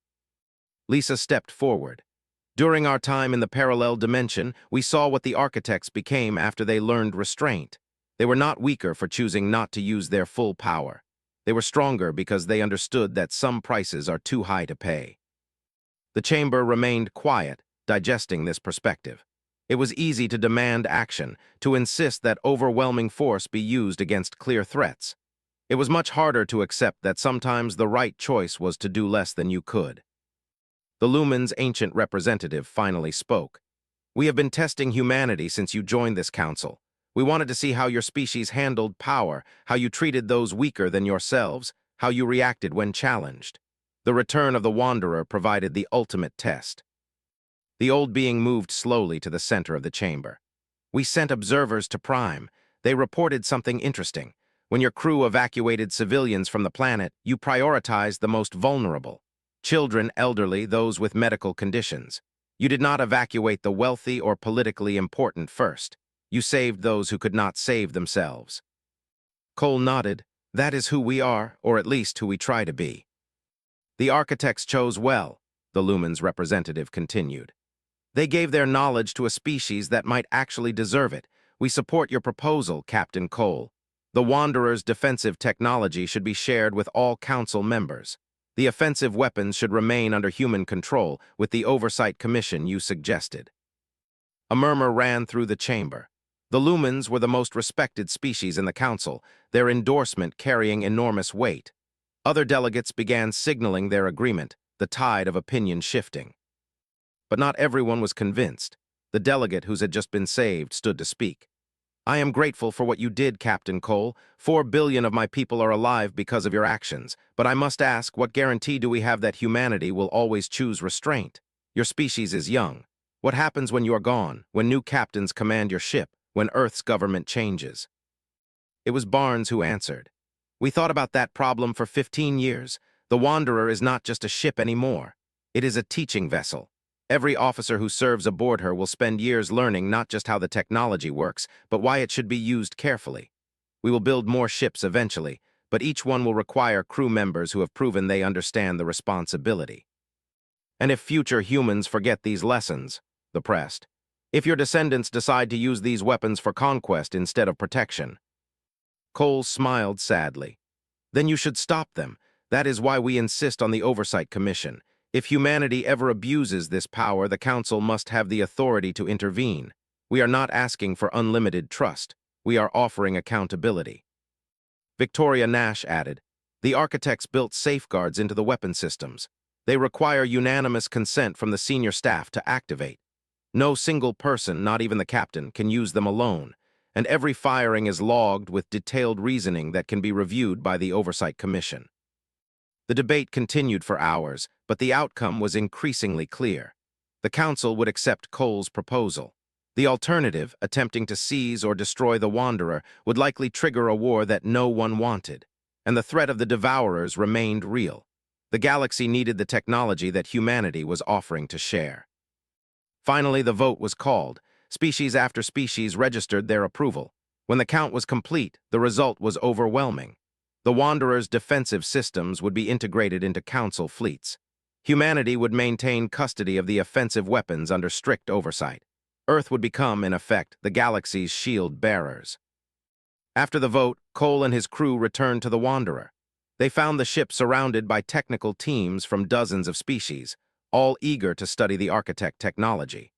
A: Lisa stepped forward. During our time in the parallel dimension, we saw what the architects became after they learned restraint. They were not weaker for choosing not to use their full power. They were stronger because they understood that some prices are too high to pay. The chamber remained quiet, digesting this perspective. It was easy to demand action, to insist that overwhelming force be used against clear threats. It was much harder to accept that sometimes the right choice was to do less than you could. The Lumen's ancient representative finally spoke. We have been testing humanity since you joined this council. We wanted to see how your species handled power, how you treated those weaker than yourselves, how you reacted when challenged. The return of the Wanderer provided the ultimate test. The old being moved slowly to the center of the chamber. We sent observers to Prime. They reported something interesting. When your crew evacuated civilians from the planet, you prioritized the most vulnerable. Children, elderly, those with medical conditions. You did not evacuate the wealthy or politically important first. You saved those who could not save themselves. Cole nodded. That is who we are, or at least who we try to be. The architects chose well, the Lumen's representative continued. They gave their knowledge to a species that might actually deserve it. We support your proposal, Captain Cole. The Wanderer's defensive technology should be shared with all Council members. The offensive weapons should remain under human control with the Oversight Commission you suggested. A murmur ran through the chamber. The Lumens were the most respected species in the Council, their endorsement carrying enormous weight. Other delegates began signaling their agreement, the tide of opinion shifting. But not everyone was convinced. The delegate who had just been saved stood to speak. I am grateful for what you did, Captain Cole. 4 billion of my people are alive because of your actions. But I must ask, what guarantee do we have that humanity will always choose restraint? Your species is young. What happens when you are gone, when new captains command your ship, when Earth's government changes? It was Barnes who answered. We thought about that problem for 15 years. The Wanderer is not just a ship anymore. It is a teaching vessel. Every officer who serves aboard her will spend years learning not just how the technology works, but why it should be used carefully. We will build more ships eventually, but each one will require crew members who have proven they understand the responsibility. And if future humans forget these lessons, the pressed, if your descendants decide to use these weapons for conquest instead of protection. Cole smiled sadly. Then you should stop them. That is why we insist on the Oversight Commission. If humanity ever abuses this power, the Council must have the authority to intervene. We are not asking for unlimited trust. We are offering accountability. Victoria Nash added, the architects built safeguards into the weapon systems. They require unanimous consent from the senior staff to activate. No single person, not even the captain, can use them alone, and every firing is logged with detailed reasoning that can be reviewed by the Oversight Commission. The debate continued for hours, but the outcome was increasingly clear. The Council would accept Cole's proposal. The alternative, attempting to seize or destroy the Wanderer, would likely trigger a war that no one wanted, and the threat of the Devourers remained real. The galaxy needed the technology that humanity was offering to share. Finally, the vote was called. Species after species registered their approval. When the count was complete, the result was overwhelming. The Wanderer's defensive systems would be integrated into Council fleets. Humanity would maintain custody of the offensive weapons under strict oversight. Earth would become, in effect, the galaxy's shield bearers. After the vote, Cole and his crew returned to the Wanderer. They found the ship surrounded by technical teams from dozens of species, all eager to study the architect technology.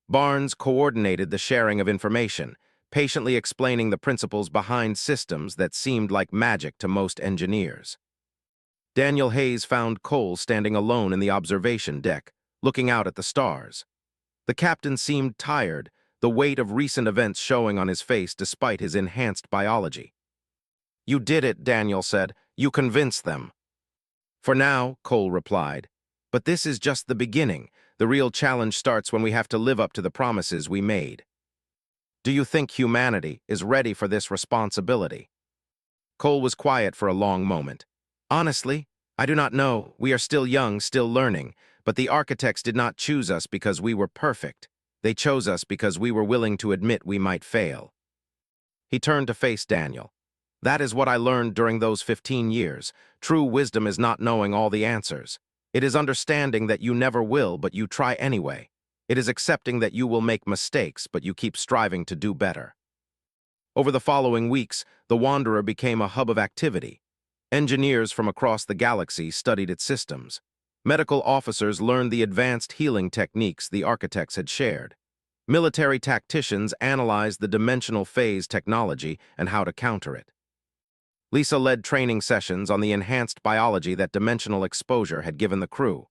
A: Barnes coordinated the sharing of information, patiently explaining the principles behind systems that seemed like magic to most engineers. Daniel Hayes found Cole standing alone in the observation deck, looking out at the stars. The captain seemed tired, the weight of recent events showing on his face despite his enhanced biology. "You did it," Daniel said. "You convinced them." "For now," Cole replied. "But this is just the beginning. The real challenge starts when we have to live up to the promises we made." "Do you think humanity is ready for this responsibility?" Cole was quiet for a long moment. "Honestly, I do not know. We are still young, still learning, but the architects did not choose us because we were perfect. They chose us because we were willing to admit we might fail." He turned to face Daniel. "That is what I learned during those 15 years. True wisdom is not knowing all the answers. It is understanding that you never will, but you try anyway. It is accepting that you will make mistakes, but you keep striving to do better." Over the following weeks, the Wanderer became a hub of activity. Engineers from across the galaxy studied its systems. Medical officers learned the advanced healing techniques the architects had shared. Military tacticians analyzed the dimensional phase technology and how to counter it. Lisa led training sessions on the enhanced biology that dimensional exposure had given the crew.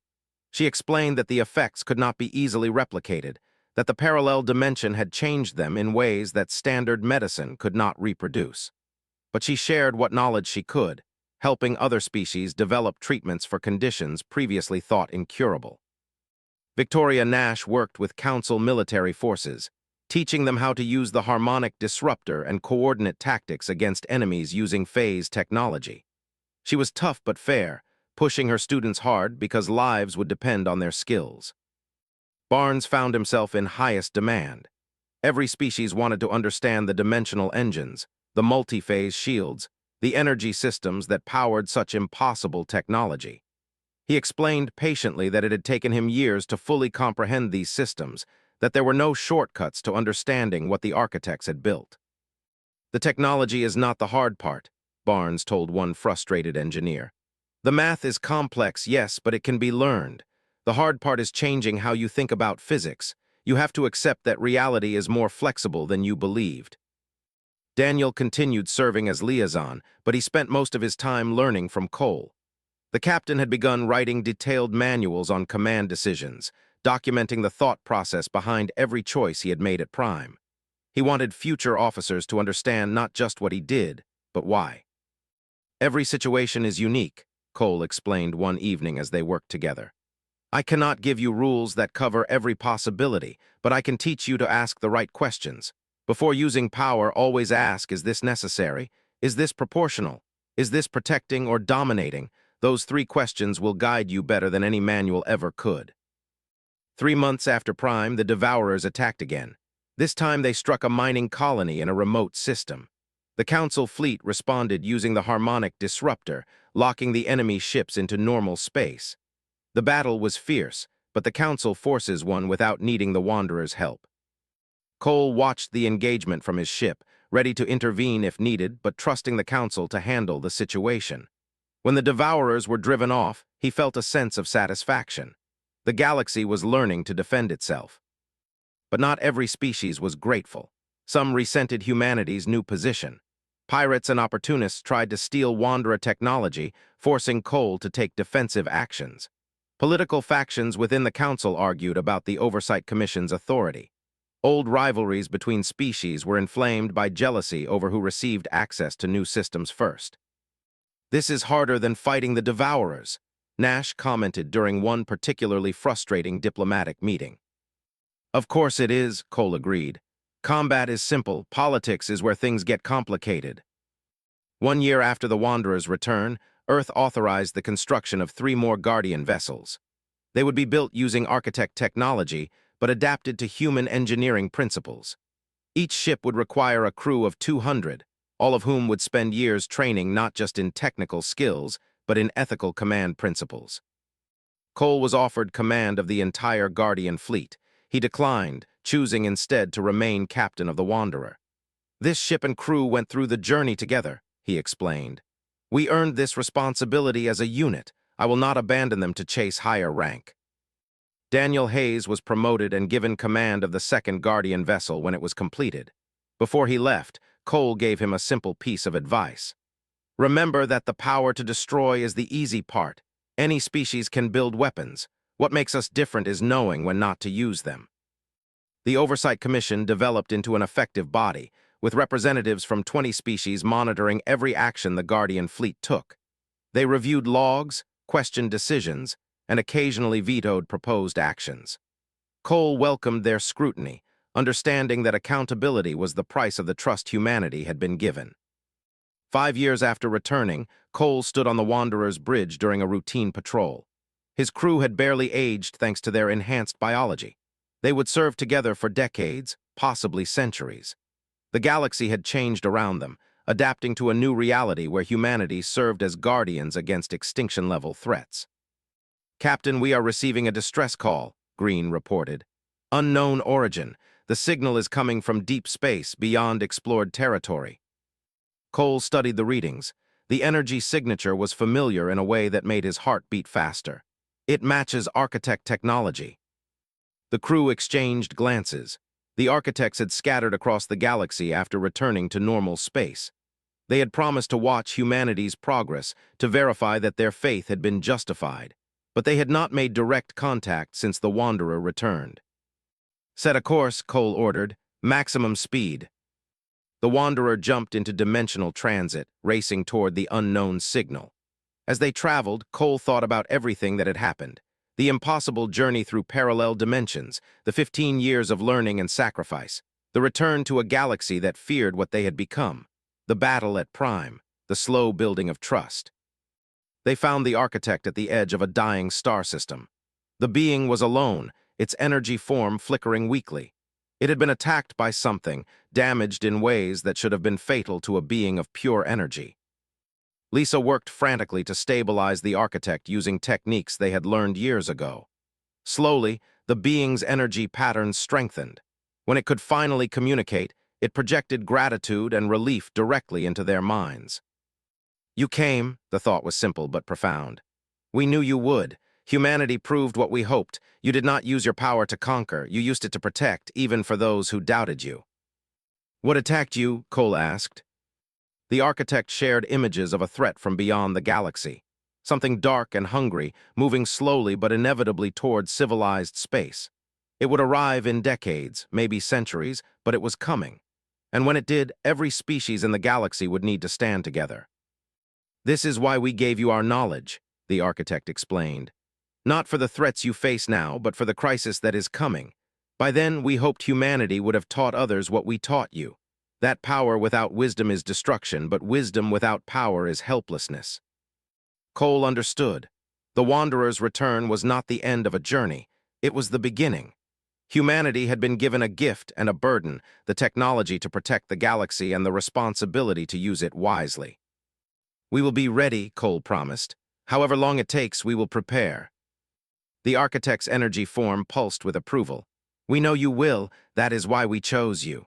A: She explained that the effects could not be easily replicated, that the parallel dimension had changed them in ways that standard medicine could not reproduce. But she shared what knowledge she could, helping other species develop treatments for conditions previously thought incurable. Victoria Nash worked with Council military forces, teaching them how to use the harmonic disruptor and coordinate tactics against enemies using phase technology. She was tough but fair, pushing her students hard because lives would depend on their skills. Barnes found himself in highest demand. Every species wanted to understand the dimensional engines, the multi-phase shields, the energy systems that powered such impossible technology. He explained patiently that it had taken him years to fully comprehend these systems, that there were no shortcuts to understanding what the architects had built. "The technology is not the hard part," Barnes told one frustrated engineer. "The math is complex, yes, but it can be learned. The hard part is changing how you think about physics. You have to accept that reality is more flexible than you believed." Daniel continued serving as liaison, but he spent most of his time learning from Cole. The captain had begun writing detailed manuals on command decisions, documenting the thought process behind every choice he had made at Prime. He wanted future officers to understand not just what he did, but why. "Every situation is unique," Cole explained one evening as they worked together. "I cannot give you rules that cover every possibility, but I can teach you to ask the right questions. Before using power, always ask, is this necessary? Is this proportional? Is this protecting or dominating? Those 3 questions will guide you better than any manual ever could." 3 months after Prime, the Devourers attacked again. This time they struck a mining colony in a remote system. The Council fleet responded using the harmonic disruptor, locking the enemy ships into normal space. The battle was fierce, but the Council forces won without needing the Wanderer's help. Cole watched the engagement from his ship, ready to intervene if needed, but trusting the Council to handle the situation. When the Devourers were driven off, he felt a sense of satisfaction. The galaxy was learning to defend itself. But not every species was grateful. Some resented humanity's new position. Pirates and opportunists tried to steal Wanderer technology, forcing Cole to take defensive actions. Political factions within the council argued about the Oversight Commission's authority. Old rivalries between species were inflamed by jealousy over who received access to new systems first. "This is harder than fighting the Devourers," Nash commented during one particularly frustrating diplomatic meeting. "Of course it is," Cole agreed. "Combat is simple, politics is where things get complicated." 1 year after the Wanderers' return, Earth authorized the construction of 3 more Guardian vessels. They would be built using architect technology, but adapted to human engineering principles. Each ship would require a crew of 200, all of whom would spend years training not just in technical skills, but in ethical command principles. Cole was offered command of the entire Guardian fleet. He declined, choosing instead to remain captain of the Wanderer. "This ship and crew went through the journey together," he explained. "We earned this responsibility as a unit. I will not abandon them to chase higher rank." Daniel Hayes was promoted and given command of the second Guardian vessel when it was completed. Before he left, Cole gave him a simple piece of advice. "Remember that the power to destroy is the easy part. Any species can build weapons. What makes us different is knowing when not to use them." The Oversight Commission developed into an effective body, with representatives from 20 species monitoring every action the Guardian fleet took. They reviewed logs, questioned decisions, and occasionally vetoed proposed actions. Cole welcomed their scrutiny, understanding that accountability was the price of the trust humanity had been given. 5 years after returning, Cole stood on the Wanderer's bridge during a routine patrol. His crew had barely aged thanks to their enhanced biology. They would serve together for decades, possibly centuries. The galaxy had changed around them, adapting to a new reality where humanity served as guardians against extinction-level threats. "Captain, we are receiving a distress call," Green reported. "Unknown origin. The signal is coming from deep space beyond explored territory." Cole studied the readings. The energy signature was familiar in a way that made his heart beat faster. "It matches architect technology." The crew exchanged glances. The architects had scattered across the galaxy after returning to normal space. They had promised to watch humanity's progress to verify that their faith had been justified, but they had not made direct contact since the Wanderer returned. "Set a course," Cole ordered. "Maximum speed." The Wanderer jumped into dimensional transit, racing toward the unknown signal. As they traveled, Cole thought about everything that had happened. The impossible journey through parallel dimensions, the 15 years of learning and sacrifice, the return to a galaxy that feared what they had become, the battle at Prime, the slow building of trust. They found the architect at the edge of a dying star system. The being was alone, its energy form flickering weakly. It had been attacked by something, damaged in ways that should have been fatal to a being of pure energy. Lisa worked frantically to stabilize the architect using techniques they had learned years ago. Slowly, the being's energy patterns strengthened. When it could finally communicate, it projected gratitude and relief directly into their minds. "You came," the thought was simple but profound. "We knew you would. Humanity proved what we hoped. You did not use your power to conquer, you used it to protect, even for those who doubted you." "What attacked you?" Cole asked. The architect shared images of a threat from beyond the galaxy. Something dark and hungry, moving slowly but inevitably toward civilized space. It would arrive in decades, maybe centuries, but it was coming. And when it did, every species in the galaxy would need to stand together. "This is why we gave you our knowledge," the architect explained. "Not for the threats you face now, but for the crisis that is coming. By then, we hoped humanity would have taught others what we taught you. That power without wisdom is destruction, but wisdom without power is helplessness." Cole understood. The Wanderer's return was not the end of a journey. It was the beginning. Humanity had been given a gift and a burden, the technology to protect the galaxy and the responsibility to use it wisely. "We will be ready," Cole promised. "However long it takes, we will prepare." The architect's energy form pulsed with approval. "We know you will. That is why we chose you."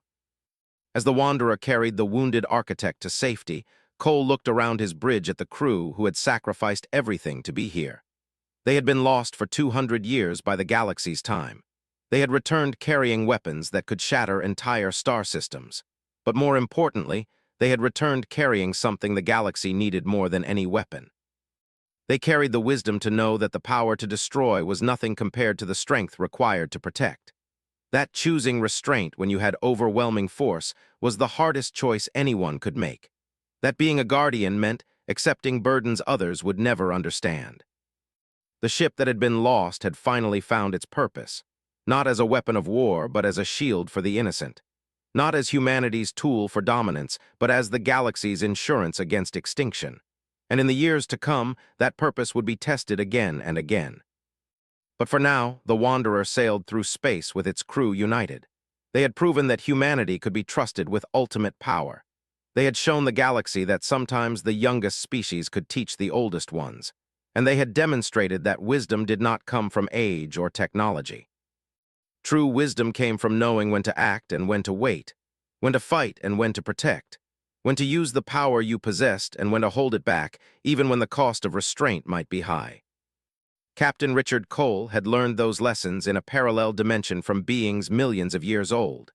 A: As the Wanderer carried the wounded architect to safety, Cole looked around his bridge at the crew who had sacrificed everything to be here. They had been lost for 200 years by the galaxy's time. They had returned carrying weapons that could shatter entire star systems. But more importantly, they had returned carrying something the galaxy needed more than any weapon. They carried the wisdom to know that the power to destroy was nothing compared to the strength required to protect. That choosing restraint when you had overwhelming force was the hardest choice anyone could make. That being a guardian meant accepting burdens others would never understand. The ship that had been lost had finally found its purpose, not as a weapon of war, but as a shield for the innocent. Not as humanity's tool for dominance, but as the galaxy's insurance against extinction. And in the years to come, that purpose would be tested again and again. But for now, the Wanderer sailed through space with its crew united. They had proven that humanity could be trusted with ultimate power. They had shown the galaxy that sometimes the youngest species could teach the oldest ones. And they had demonstrated that wisdom did not come from age or technology. True wisdom came from knowing when to act and when to wait, when to fight and when to protect, when to use the power you possessed and when to hold it back, even when the cost of restraint might be high. Captain Richard Cole had learned those lessons in a parallel dimension from beings millions of years old.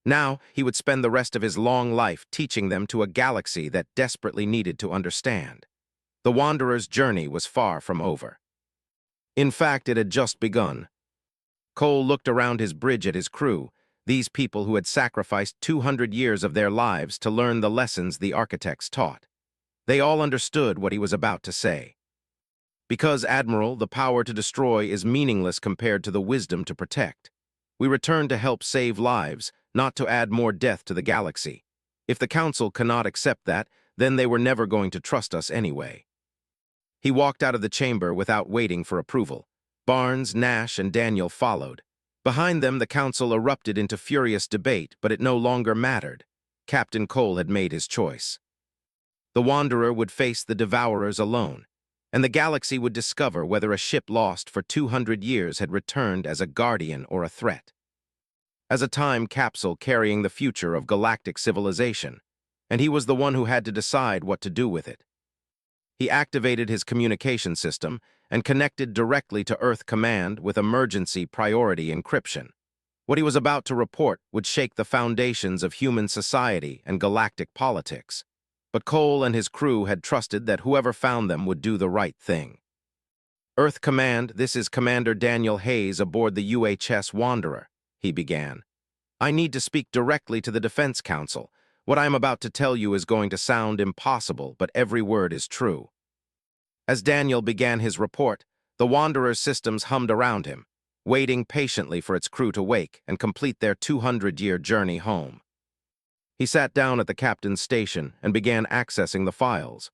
A: Now, he would spend the rest of his long life teaching them to a galaxy that desperately needed to understand. The Wanderer's journey was far from over. In fact, it had just begun. Cole looked around his bridge at his crew, these people who had sacrificed 200 years of their lives to learn the lessons the architects taught. They all understood what he was about to say. Because, Admiral, the power to destroy is meaningless compared to the wisdom to protect. We return to help save lives, not to add more death to the galaxy. If the Council cannot accept that, then they were never going to trust us anyway. He walked out of the chamber without waiting for approval. Barnes, Nash, and Daniel followed. Behind them, the council erupted into furious debate, but it no longer mattered. Captain Cole had made his choice. The Wanderer would face the Devourers alone, and the galaxy would discover whether a ship lost for 200 years had returned as a guardian or a threat. As a time capsule carrying the future of galactic civilization, and he was the one who had to decide what to do with it. He activated his communication system and connected directly to Earth Command with emergency priority encryption. What he was about to report would shake the foundations of human society and galactic politics. But Cole and his crew had trusted that whoever found them would do the right thing. Earth Command, this is Commander Daniel Hayes aboard the UHS Wanderer, he began. I need to speak directly to the Defense Council. What I am about to tell you is going to sound impossible, but every word is true. As Daniel began his report, the Wanderer's systems hummed around him, waiting patiently for its crew to wake and complete their 200-year journey home. He sat down at the captain's station and began accessing the files.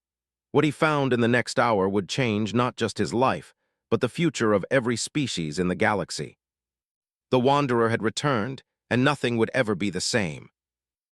A: What he found in the next hour would change not just his life, but the future of every species in the galaxy. The Wanderer had returned, and nothing would ever be the same.